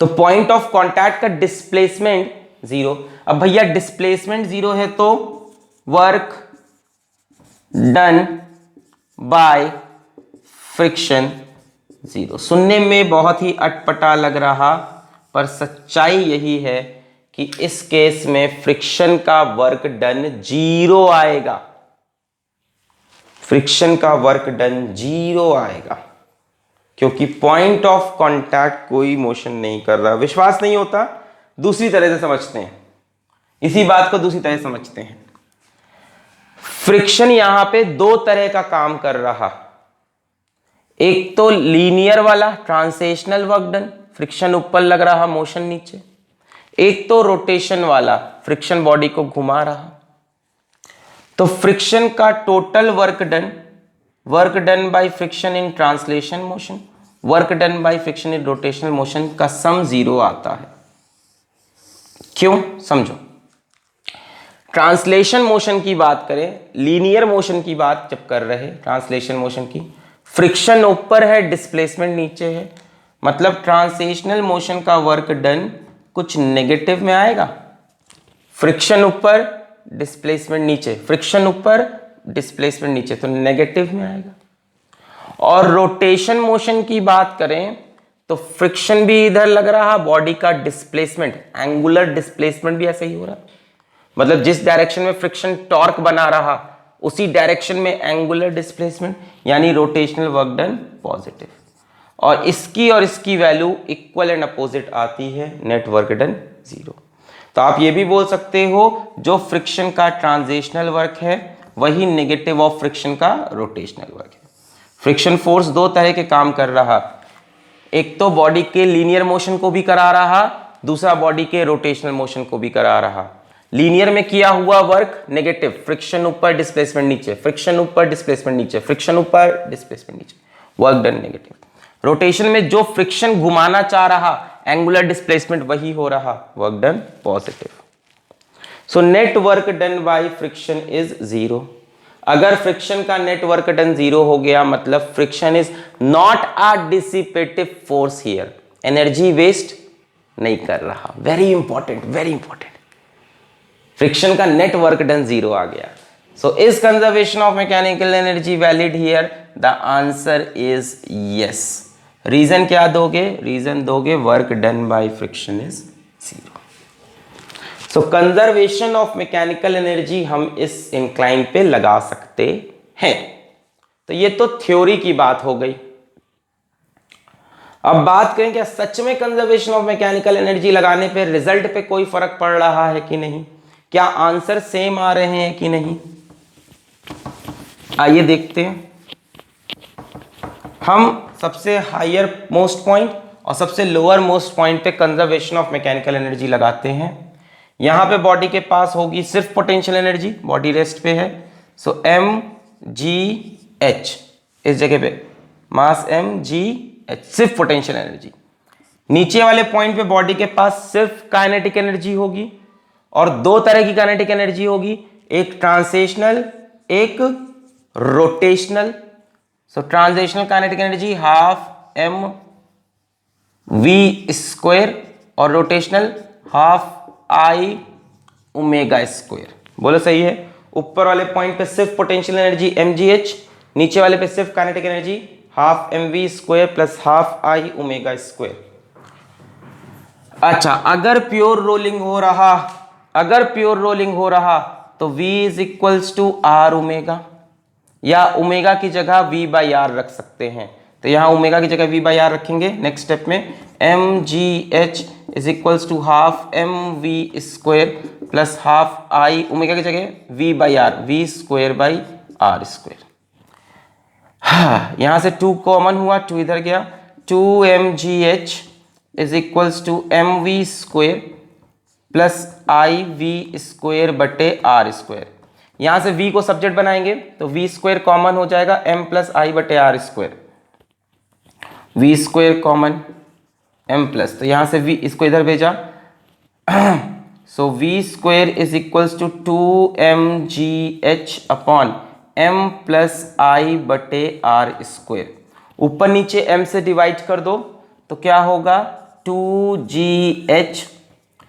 Speaker 1: तो पॉइंट ऑफ कांटेक्ट का डिस्प्लेसमेंट 0। अब भैया डिस्प्लेसमेंट 0 है तो वर्क डन बाय फ्रिक्शन 0। सुनने में बहुत ही अटपटा लग रहा, पर सच्चाई यही है कि इस केस में फ्रिक्शन का वर्क डन 0 आएगा। फ्रिक्शन का वर्क डन 0 आएगा, क्योंकि पॉइंट ऑफ कांटेक्ट कोई मोशन नहीं कर रहा। विश्वास नहीं होता? दूसरी तरह से समझते हैं, इसी बात को दूसरी तरह समझते हैं। फ्रिक्शन यहां पे दो तरह का काम कर रहा। एक तो लीनियर वाला ट्रांसलेशनल वर्क डन, फ्रिक्शन ऊपर लग रहा, मोशन नीचे। एक तो रोटेशन वाला, फ्रिक्शन बॉडी को घुमा रहा। तो फ्रिक्शन का total work done by friction in translation motion, work done by friction in rotational motion का सम 0 आता है। क्यों? समझो। ट्रांसलेशन मोशन की बात करें, लीनियर मोशन की बात जब कर रहे, ट्रांसलेशन मोशन की, फ्रिक्शन ऊपर है, डिस्प्लेसमेंट नीचे है। मतलब ट्रांसलेशनल मोशन का वर्क डन कुछ नेगेटिव में आएगा। फ्रिक्शन ऊपर, डिस्प्लेसमेंट नीचे, फ्रिक्शन ऊपर, डिस्प्लेसमेंट नीचे, तो नेगेटिव में आएगा। और रोटेशन मोशन की बात करें तो फ्रिक्शन भी इधर लग रहा, बॉडी का डिस्प्लेसमेंट, एंगुलर डिस्प्लेसमेंट भी ऐसे ही हो रहा। मतलब जिस डायरेक्शन में फ्रिक्शन टॉर्क बना रहा उसी डायरेक्शन में एंगुलर डिस्प्लेसमेंट, यानी रोटेशनल वर्क डन पॉजिटिव। और इसकी वैल्यू इक्वल एंड अपोजिट आती है, नेट वर्क डन 0। तो आप ये भी बोल सकते हो जो फ्रिक्शन का ट्रांजिशनल वर्क है वही नेगेटिव ऑफ फ्रिक्शन का रोटेशनल वर्क है। फ्रिक्शन फोर्स दो तरह के काम कर रहा, एक तो बॉडी के लीनियर मोशन को भी करा रहा, दूसरा बॉडी के रोटेशनल मोशन को भी करा रहा। लीनियर में किया हुआ वर्क नेगेटिव, फ्रिक्शन ऊपर डिस्प्लेसमेंट नीचे, फ्रिक्शन ऊपर डिस्प्लेसमेंट नीचे, फ्रिक्शन ऊपर डिस्प्लेसमेंट नीचे, वर्क डन नेगेटिव। रोटेशन में जो फ्रिक्शन घुमाना चाह रहा, एंगुलर डिस्प्लेसमेंट वही हो रहा, work done positive. So net work done by friction is 0। अगर फ्रिक्शन का नेट वर्क डन 0 हो गया मतलब friction is not a dissipative force here, energy waste नहीं कर रहा। Very important, very important. Friction का नेट वर्क डन 0 आ गया। So is conservation of mechanical energy valid here? The answer is yes. Reason क्या दोगे? रीजन दोगे work done by friction is 0। So conservation of mechanical energy हम इस incline पे लगा सकते हैं। तो ये तो थ्योरी की बात हो गई। अब बात करें क्या सच में कंजर्वेशन ऑफ मैकेनिकल एनर्जी लगाने पे रिजल्ट पे कोई फर्क पड़ रहा है कि नहीं? क्या आंसर सेम आ रहे हैं कि नहीं? आइए देखते हैं। हम सबसे हायर मोस्ट पॉइंट और सबसे लोअर मोस्ट पॉइंट पे कंजर्वेशन ऑफ मैकेनिकल एनर्जी लगाते हैं। यहां पे बॉडी के पास होगी सिर्फ पोटेंशियल एनर्जी, बॉडी रेस्ट पे है। सो mgh, इस जगह पे मास mgh, सिर्फ पोटेंशियल एनर्जी। नीचे वाले पॉइंट पे बॉडी के पास सिर्फ काइनेटिक एनर्जी होगी और दो तरह की काइनेटिक एनर्जी होगी, एक ट्रांसलेशनल, एक rotational. So translational kinetic energy half M we square और rotational half I omega square. बोलो सही है। ऊपर वाले पॉइंट पे सिर्फ पोटेंशियल एनर्जी mgh, नीचे वाले पे सिर्फ kinetic energy half mv square plus half I omega square. अच्छा, अगर प्योर रोलिंग हो रहा तो v is equals to r omega, या ओमेगा की जगह v बाई आर रख सकते हैं। तो यहां ओमेगा की जगह v बाई आर रखेंगे। नेक्स्ट स्टेप में mgh is equals to half M we square plus half I, omega की जगह v by r, v square by r square. हाँ, यहां से 2 कॉमन हुआ, 2 इधर गया, 2mgh is equals to m we square plus I v square बटे are square. यहां से v को सब्जेक्ट बनाएंगे तो v स्क्वायर कॉमन हो जाएगा m प्लस आई बटे are square, v square common m plus, तो यहां से v इसको इधर भेजा, so v square is equals to 2mgh upon m plus I बटे आर स्क्वायर। ऊपर नीचे m से डिवाइड कर दो तो क्या होगा 2gh,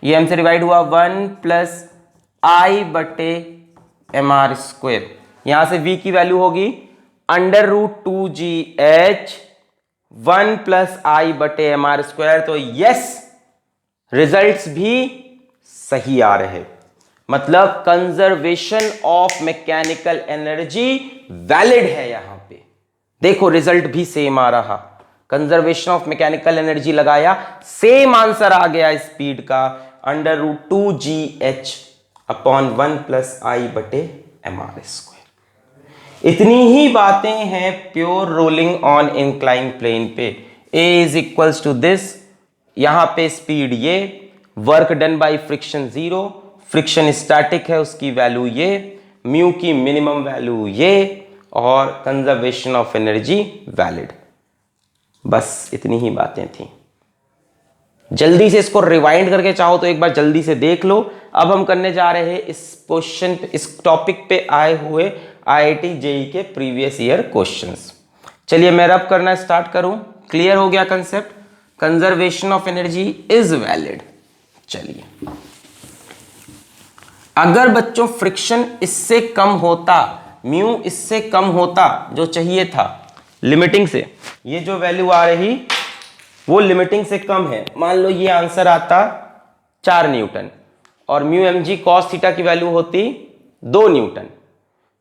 Speaker 1: ये m से डिवाइड हुआ 1 प्लस आई बटे एम आर स्क्वायर। यहां से v की वैल्यू होगी under root 2gh 1 plus I बटे एम आर स्क्वायर। तो यस, रिजल्ट्स भी सही आ रहे, मतलब conservation of mechanical energy valid है। यहां पे देखो रिजल्ट भी सेम आ रहा, कंजर्वेशन ऑफ मैकेनिकल एनर्जी लगाया, सेम आंसर आ गया स्पीड का, under root 2gh upon 1 plus I बटे एम आर स्क्वायर। इतनी ही बातें हैं pure rolling on incline plane पे। a is equals to this, यहां पे स्पीड ये, work done by friction 0, friction static है उसकी वैल्यू ये, म्यू की मिनिमम वैल्यू ये, और कंजर्वेशन ऑफ एनर्जी वैलिड। बस इतनी ही बातें थी। जल्दी से इसको रिवाइंड करके चाहो तो एक बार जल्दी से देख लो। अब हम करने जा रहे हैं इस क्वेश्चन पे, इस टॉपिक पे आए हुए आईआईटी जेईई के प्रीवियस ईयर क्वेश्चंस। चलिए मैं रब करना स्टार्ट करूं। क्लियर हो गया concept? Conservation of energy is valid. चलिए, अगर बच्चों फ्रिक्शन इससे कम होता, म्यू इससे कम होता जो चाहिए था लिमिटिंग से, ये जो वैल्यू आ रही वो लिमिटिंग से कम है, मान लो ये आंसर आता 4 न्यूटन और mu M G cos theta की वैल्यू होती 2 न्यूटन,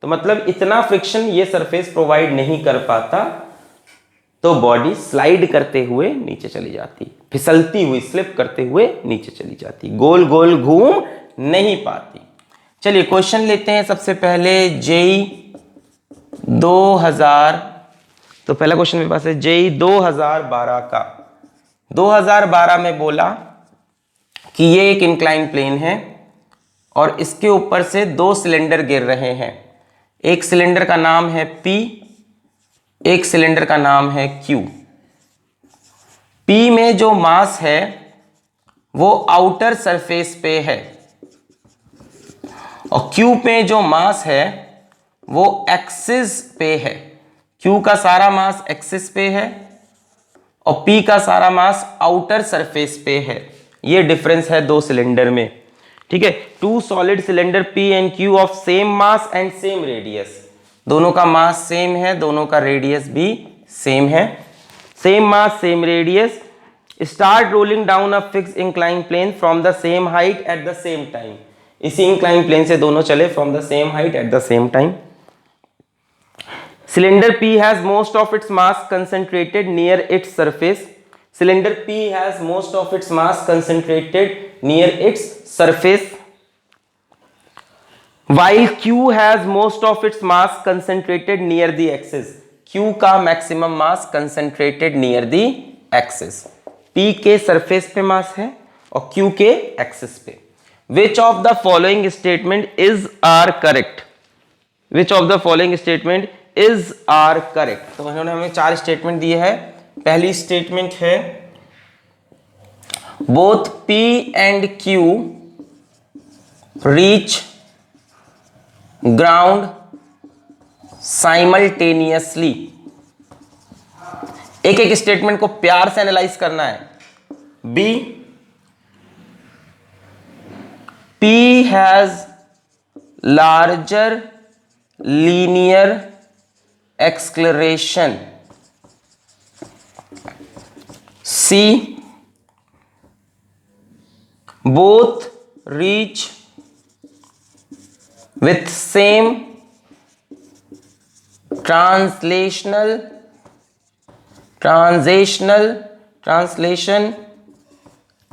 Speaker 1: तो मतलब इतना फ्रिक्शन ये सरफेस प्रोवाइड नहीं कर पाता, तो बॉडी स्लाइड करते हुए नीचे चली जाती, फिसलती हुई, स्लिप करते हुए नीचे चली जाती, गोल गोल घूम नहीं पाती। चलिए क्वेश्चन लेते हैं सबसे पहले जेई 2000, तो पहला क्वेश्चन मेरे पास है जेई 2012 का। 2012 में बोला कि ये एक इंक्लाइन प्लेन है और इसके ऊपर से 2 सिलेंडर गिर रहे हैं। एक सिलेंडर का नाम है P, एक सिलेंडर का नाम है Q। P में जो मास है वो आउटर सरफेस पे है और Q पे जो मास है वो एक्सिस पे है। Q का सारा मास एक्सिस पे है और P का सारा मास आउटर सरफेस पे है। ये डिफरेंस है 2 सिलेंडर में, ठीक है। 2 solid cylinder P and Q of same mass and same radius, दोनों का मास सेम है, दोनों का रेडियस भी सेम है। Same mass same radius, start rolling down a fix incline plane from the same height at the same time. इसी incline plane से दोनों चले from the same height at the same time. Cylinder P has most of its mass concentrated near its surface. Cylinder P has most of its mass concentrated near its surface, while Q has most of its mass concentrated near the axis. Q का maximum mass concentrated near the axis. P के surface पे mass है और Q के axis पे। Which of the following statement is are correct? Which of the following statement is are correct? तो इन्होंने हमें 4 स्टेटमेंट दिए हैं। पहली स्टेटमेंट है both P and Q reach ground simultaneously। एक एक स्टेटमेंट को प्यार से एनालाइज करना है। B, P has larger linear acceleration। C, both reach with same translation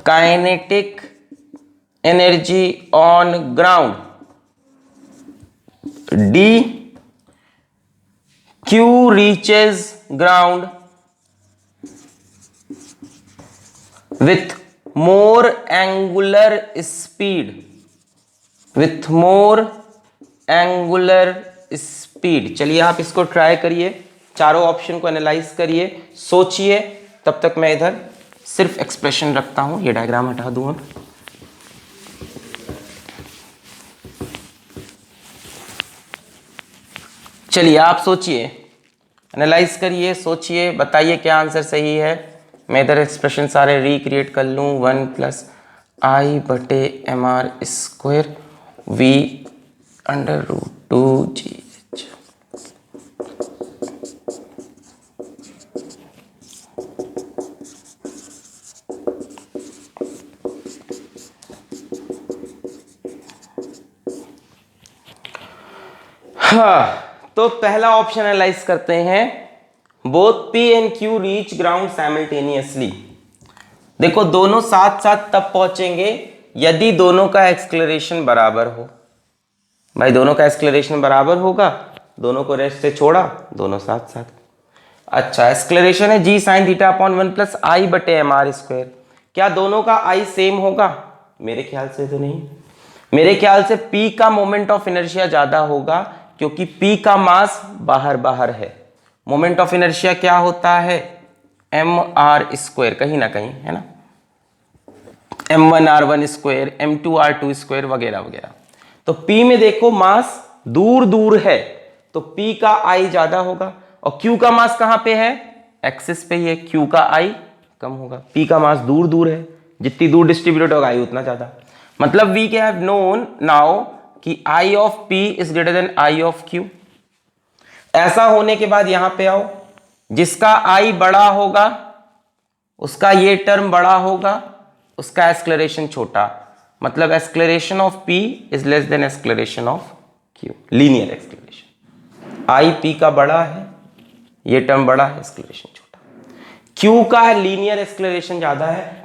Speaker 1: kinetic energy on ground। D, Q reaches ground with more angular speed, चलिए आप इसको ट्राई करिए, चारों ऑप्शन को एनालाइज करिए, सोचिए। तब तक मैं इधर सिर्फ एक्सप्रेशन रखता हूं, ये डायग्राम हटा दूं अब। चलिए आप सोचिए, एनालाइज करिए, सोचिए, बताइए क्या आंसर सही है। मैं इधर एक्सप्रेशन सारे रिक्रिएट कर लूँ। 1+I/mr² v/√2gh। हाँ, तो पहला ऑप्शन एनालाइज करते हैं। Both P and Q reach ground simultaneously. देखो दोनों साथ साथ तब पहुंचेंगे यदि दोनों का एक्सक्लेरेशन बराबर हो। भाई दोनों का एक्सक्लेरेशन बराबर होगा, दोनों को रेस्ट से छोड़ा, दोनों साथ साथ। अच्छा, एक्सक्लेरेशन है g sin theta upon 1+I/mr²। क्या दोनों का I सेम होगा? मेरे ख्याल से तो नहीं। मेरे ख्याल से P का मोमेंट ऑफ इनर्शिया ज्यादा होगा, क्योंकि P का मास बाहर बाहर है। मोमेंट ऑफ इनर्शिया क्या होता है? mr², कहीं ना कहीं है ना, m1r1², m2r2² वगैरह वगैरह। तो P में देखो मास दूर दूर है, तो P का I ज्यादा होगा, और Q का मास कहां पे है? एक्सिस पे ही है, Q का I कम होगा। P का मास दूर दूर है, जितनी दूर डिस्ट्रीब्यूटेड होगा I उतना ज्यादा। मतलब we can have known now कि I of P is greater than I of Q। ऐसा होने के बाद यहां पे आओ, जिसका I बड़ा होगा उसका ये टर्म बड़ा होगा, उसका एक्सक्लेरेशन छोटा। मतलब acceleration of P is less than acceleration of Q, linear acceleration. I P का बड़ा है, ये टर्म बड़ा है, एक्सक्लेरेशन छोटा। Q का है लीनियर एक्सक्लेरेशन ज्यादा है,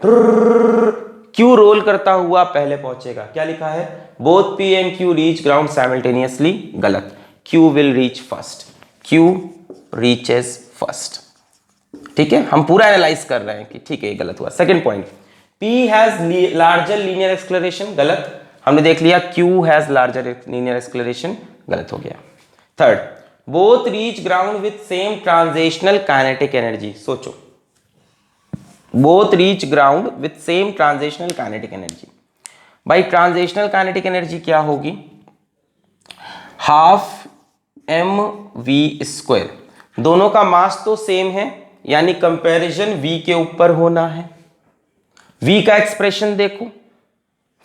Speaker 1: Q रोल करता हुआ पहले पहुंचेगा। क्या लिखा है? Both P and Q reach ground simultaneously. गलत, Q will reach first, Q reaches first. ठीक है, हम पूरा एनालाइज कर रहे हैं कि ठीक है ये गलत हुआ। Second point, P has larger linear acceleration. गलत, हमने देख लिया Q has larger linear acceleration, गलत हो गया। Third, both reach ground with same translational kinetic energy. सोचो, both reach ground with same translational kinetic energy. भाई ट्रांजिशनल काइनेटिक एनर्जी क्या होगी? Half mv²। दोनों का मास तो सेम है, यानी कंपैरिजन v के ऊपर होना है। v का एक्सप्रेशन देखो,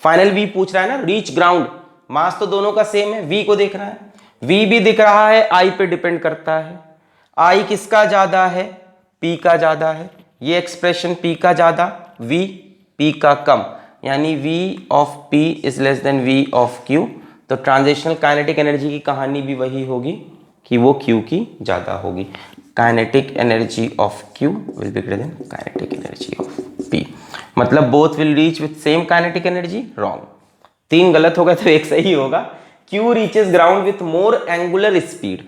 Speaker 1: फाइनल v पूछ रहा है ना, रीच ग्राउंड, मास तो दोनों का सेम है, v को देख रहा है। v भी दिख रहा है, I पे डिपेंड करता है। I किसका ज्यादा है? P का ज्यादा है। ये एक्सप्रेशन P का ज्यादा, V P का कम, यानी V of P is less then V of Q। तो ट्रांजिशनल काइनेटिक एनर्जी की कहानी भी वही होगी कि वो Q की ज्यादा होगी। Kinetic energy of Q will be greater than kinetic energy of P। मतलब both will reach with same kinetic energy. Wrong, 3 गलत होगा तो एक सही होगा। Q reaches ground with more angular speed.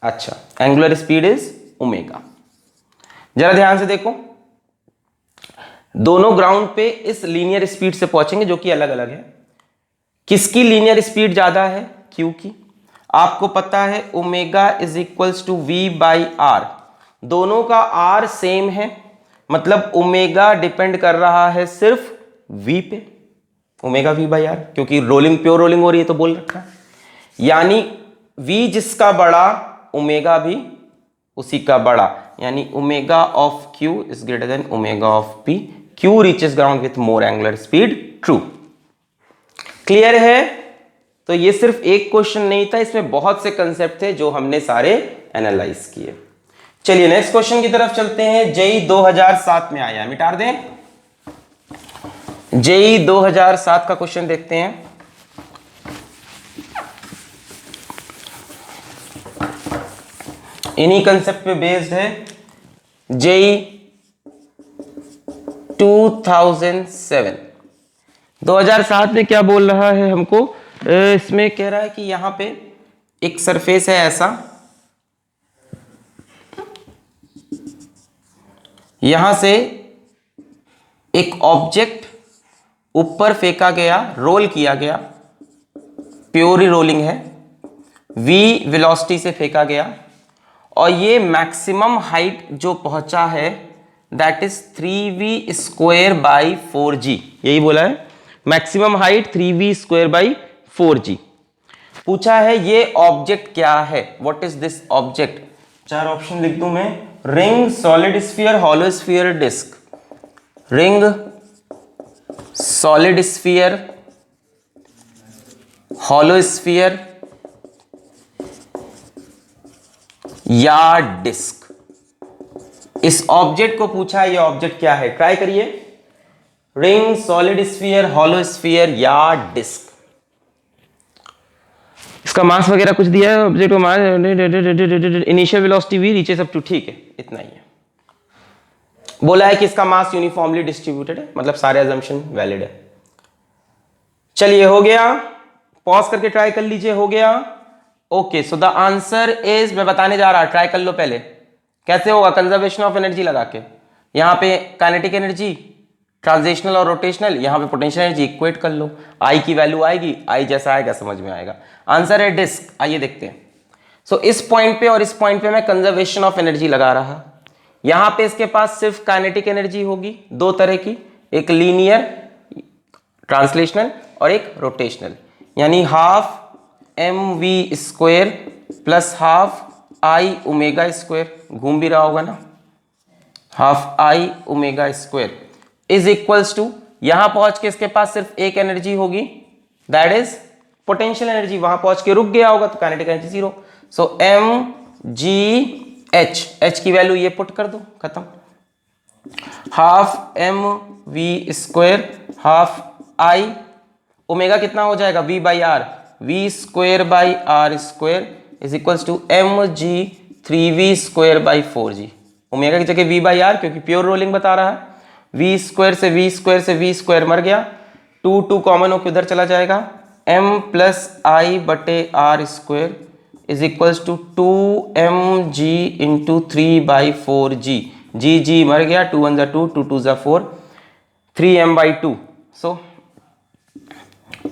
Speaker 1: अच्छा, एंगुलर स्पीड इज ओमेगा। जरा ध्यान से देखो, दोनों ग्राउंड पे इस लीनियर स्पीड से पहुंचेंगे जो कि अलग अलग है। किसकी लीनियर स्पीड ज्यादा है? Q की। आपको पता है omega is equals to V/R। दोनों का R सेम है, मतलब ओमेगा डिपेंड कर रहा है सिर्फ v पे, ओमेगा v बाई आर, क्योंकि रोलिंग प्योर रोलिंग हो रही है तो बोल रखा है, यानी v जिसका बड़ा ओमेगा भी उसी का बड़ा, यानी omega of q is greater than omega of p, q reaches ground with more angular speed, true. Clear है? तो ये सिर्फ एक क्वेश्चन नहीं था, इसमें बहुत से कंसेप्ट थे जो हमने सारे एनालाइज किए। चलिए नेक्स्ट क्वेश्चन की तरफ चलते हैं। जेई 2007 में आया, मिटा दें। जेई 2007 का क्वेश्चन देखते हैं। इन्हीं कंसेप्ट पे बेस्ड है। जेई 2007 में क्या बोल रहा है हमको, इसमें कह रहा है कि यहां पे एक सरफेस है ऐसा, यहां से एक ऑब्जेक्ट ऊपर फेंका गया, रोल किया गया, प्योरी रोलिंग है, v वेलोसिटी से फेंका गया, और ये मैक्सिमम हाइट जो पहुंचा है that is 3v square by 4g, यही बोला है, maximum height 3v square by 4g। पूछा है ये ऑब्जेक्ट क्या है, व्हाट इज दिस ऑब्जेक्ट। चार ऑप्शन लिख दूं मैं, ring, solid sphere, hollow sphere, disc. Ring, solid sphere, hollow sphere या डिस्क। इस ऑब्जेक्ट को पूछा है, ये ऑब्जेक्ट क्या है, ट्राई करिए। Ring, solid sphere, hollow sphere या डिस्क। इसका मास वगैरह कुछ दिया है, ऑब्जेक्ट को mass, initial velocity v reaches up to, ठीक है, इतना ही है। बोला है कि इसका मास यूनिफॉर्मली डिस्ट्रीब्यूटेड है, मतलब सारे अजम्पशन वैलिड है। चलिए हो गया, पॉज करके ट्राई कर लीजिए, हो गया। Okay, so the answer is, मैं बताने जा रहा, ट्राई कर लो पहले। कैसे होगा, कंजर्वेशन ऑफ एनर्जी लगा के, यहां पे काइनेटिक एनर्जी, ट्रांजिशनल और रोटेशनल, यहां पे पोटेंशियल एनर्जी इक्वेट कर लो, आई की वैल्यू आएगी, आई जैसा आएगा समझ में आएगा। आंसर है डिस्क। आइए देखते हैं। सो इस पॉइंट पे और इस पॉइंट पे मैं कंजर्वेशन ऑफ एनर्जी लगा रहा। यहां पे इसके पास सिर्फ काइनेटिक एनर्जी होगी, दो तरह की, एक लीनियर ट्रांसलेशनल और एक रोटेशनल, यानी half M we square plus half I omega square, घूम भी रहा होगा ना, half I omega square is equals to, यहां पहुंच के इसके पास सिर्फ एक एनर्जी होगी, दैट इज पोटेंशियल एनर्जी, वहां पहुंच के रुक गया होगा तो kinetic energy zero. So m g h की वैल्यू ये पुट कर दो, खत्म। Half M we square half I, omega कितना हो जाएगा, v by r, v square by r square is equals to m g 3v square by 4g। Omega की जगह v बाई आर, क्योंकि प्योर रोलिंग बता रहा है, v स्क्वायर से v स्क्वायर से v स्क्वायर मर गया, 2 कॉमन होकर उधर चला जाएगा, m प्लस आई बटे are square is equals to 2mg into 3/4g, g मर गया, 2 1 2, 2 2 4, 3m/2। सो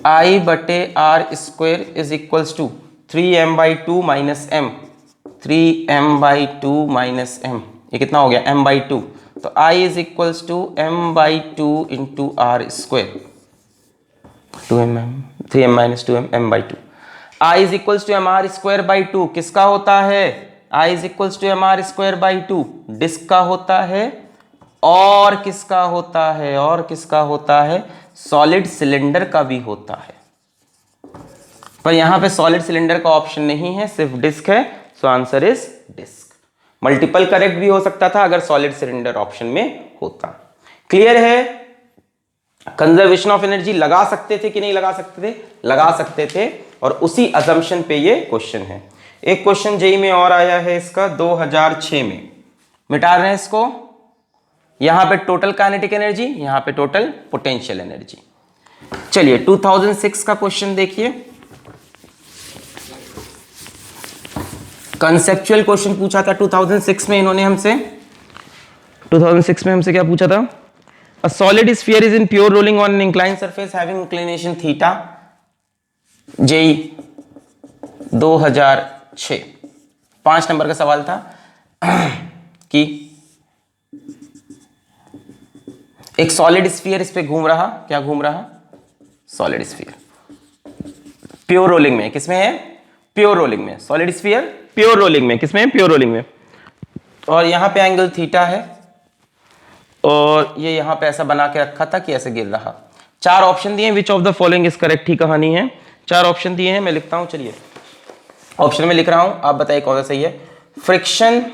Speaker 1: आई बटे are square is equals to 3m/2 minus m, 3m/2 minus m, ये कितना हो गया m/2, तो I is equals to m/2 into r square, 2m 3m minus 2m m/2। I is equals to mr square by 2 किसका होता है, I is equals to mr square by 2 disk का होता है, और किसका होता है, और किसका होता है, सॉलिड सिलेंडर का भी होता है, पर यहां पे सॉलिड सिलेंडर का ऑप्शन नहीं है, सिर्फ डिस्क है, so answer is disk. Multiple correct भी हो सकता था अगर सॉलिड सिलेंडर ऑप्शन में होता। क्लियर है? कंजर्वेशन ऑफ एनर्जी लगा सकते थे कि नहीं लगा सकते थे, लगा सकते थे, और उसी अजम्पशन पे ये क्वेश्चन है। एक क्वेश्चन जेई में और आया है इसका 2006 में, मिटा रहे हैं इसको। यहां पे टोटल काइनेटिक एनर्जी, यहां पे टोटल पोटेंशियल एनर्जी। चलिए 2006 का क्वेश्चन देखिए, कंसेप्चुअल क्वेश्चन पूछा था 2006 में इन्होंने हमसे। 2006 में हमसे क्या पूछा था, a solid sphere is in pure rolling on an incline surface having inclination theta. JEE 2006 5 number का सवाल था कि एक सॉलिड स्फीयर इस पे घूम रहा, क्या घूम रहा, सॉलिड स्फीयर, प्योर रोलिंग में, किसमें है, प्योर रोलिंग में, सॉलिड स्फीयर प्योर रोलिंग में, किसमें, प्योर रोलिंग में, और यहां पे एंगल थीटा है, और ये यहां पे ऐसा बना के रखा था कि ऐसे गिर रहा। 4 ऑप्शन दिए, which of the following is correct ही कहानी है, 4 ऑप्शन दिए हैं, मैं लिखता हूं, चलिए ऑप्शन में लिख रहा हूं, आप बताइए कौन सा सही है। Friction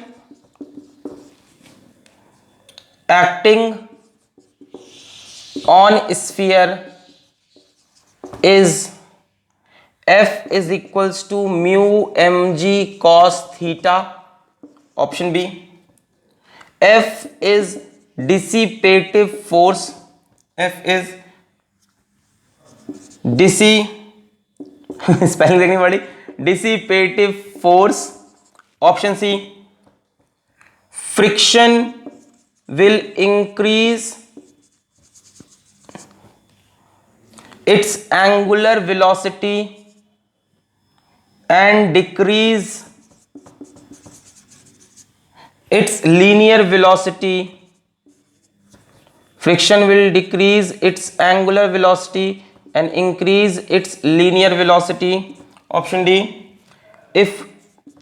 Speaker 1: acting on sphere is F is equals to mu mg cos theta. Option B. F is dissipative force. F is spelling देखनी पड़ी, dissipative force. Option C. Friction will increase its angular velocity and decrease its linear velocity. Friction will decrease its angular velocity and increase its linear velocity. Option D. If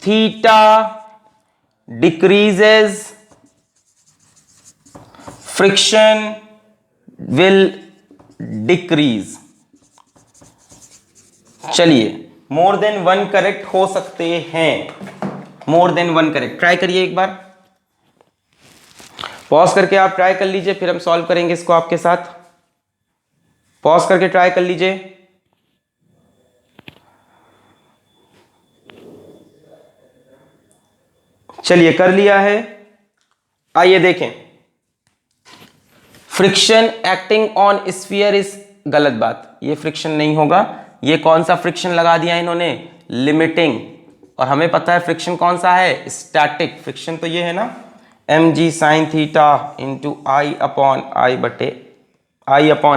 Speaker 1: theta decreases, friction will decrease. चलिए, मोर than 1 correct हो सकते हैं, मोर than 1 correct, try करिए एक बार, pause करके आप try कर लीजिए, फिर हम सॉल्व करेंगे इसको आपके साथ। पॉज करके ट्राई कर लीजिए। चलिए, कर लिया है। आइए देखें, friction acting on sphere is गलत बात, ये फ्रिक्शन नहीं होगा। ये कौन सा फ्रिक्शन लगा दिया इन्होंने, लिमिटिंग, और हमें पता है फ्रिक्शन कौन सा है, स्टैटिक फ्रिक्शन, तो ये है ना mg sin theta into I upon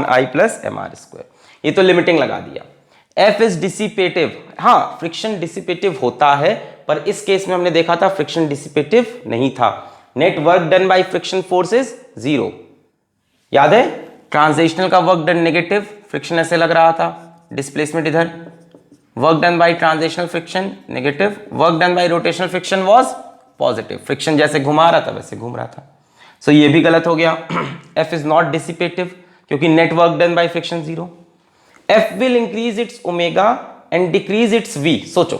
Speaker 1: I plus mr², ये तो लिमिटिंग लगा दिया। F इज डिसिपेटिव, हाँ फ्रिक्शन डिसिपेटिव होता है, पर इस केस में हमने देखा था फ्रिक्शन डिसिपेटिव नहीं था। Net work done by friction force is 0, याद है, ट्रांजिशनल का वर्क डन नेगेटिव, फ्रिक्शन ऐसे लग रहा था, डिस्प्लेसमेंट इधर, work done bye transitional friction negative, work done bye rotational friction was positive, friction जैसे घुमा रहा था वैसे घूम रहा था। सो ये भी गलत हो गया। F इज नॉट डिसिपेटिव क्योंकि net work done by friction 0। F will increase its omega and decrease its V। सोचो,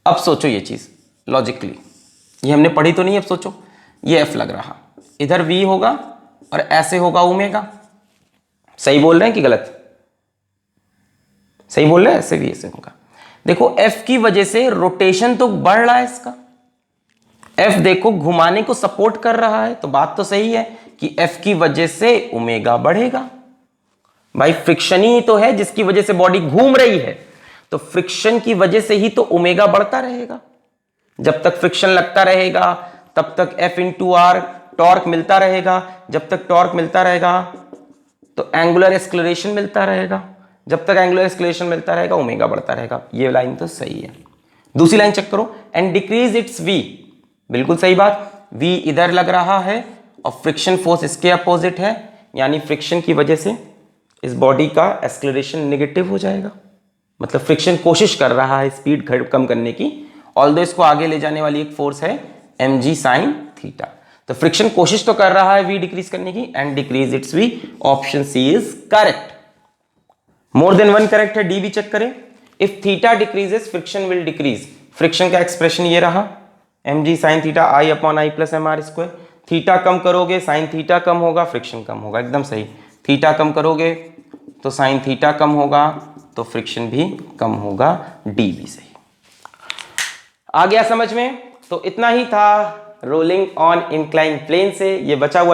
Speaker 1: अब सोचो ये चीज लॉजिकली, ये हमने पढ़ी तो नहीं, अब सोचो, ये F लग रहा, इधर V होगा और ऐसे होगा ओमेगा, सही बोल रहे हैं कि गलत, सही बोल रहे हैं, ऐसे भी ऐसे होगा। देखो F की वजह से रोटेशन तो बढ़ रहा है इसका, F देखो घुमाने को सपोर्ट कर रहा है, तो बात तो सही है कि F की वजह से ओमेगा बढ़ेगा। भाई फ्रिक्शन ही तो है जिसकी वजह से बॉडी घूम रही है, तो फ्रिक्शन की वजह से ही तो ओमेगा बढ़ता रहेगा। जब तक फ्रिक्शन लगता रहेगा तब तक F इंटू आर टॉर्क मिलता रहेगा, जब तक टॉर्क मिलता रहेगा तो एंगुलर एक्सेलरेशन मिलता रहेगा, जब तक एंगुलर एक्सेलरेशन मिलता रहेगा ओमेगा बढ़ता रहेगा। ये लाइन तो सही है। दूसरी लाइन चेक करो, एंड डिक्रीज इट्स V, बिल्कुल सही बात, V इधर लग रहा है और फ्रिक्शन फोर्स इसके अपोजिट है, यानी फ्रिक्शन की वजह से इस बॉडी का एक्सेलरेशन नेगेटिव हो जाएगा, मतलब फ्रिक्शन कोशिश कर रहा है स्पीड कम करने की, ऑल्दो इसको आगे ले जाने वाली एक फोर्स है mg sin थीटा, तो फ्रिक्शन कोशिश तो कर रहा है V डिक्रीज करने की, and decrease its V। Option C is correct. More than 1 correct है, डी भी चेक करें। If theta decreases friction will decrease, friction का एक्सप्रेशन ये रहा mg sin theta I upon I plus mr², theta कम करोगे साइन थीटा कम होगा, friction कम होगा, एकदम सही। थीटा कम करोगे तो साइन थीटा कम होगा, तो फ्रिक्शन भी कम होगा, डी भी सही। आ गया समझ में? तो इतना ही था रोलिंग ऑन इंक्लाइन प्लेन से। ये बचा हुआ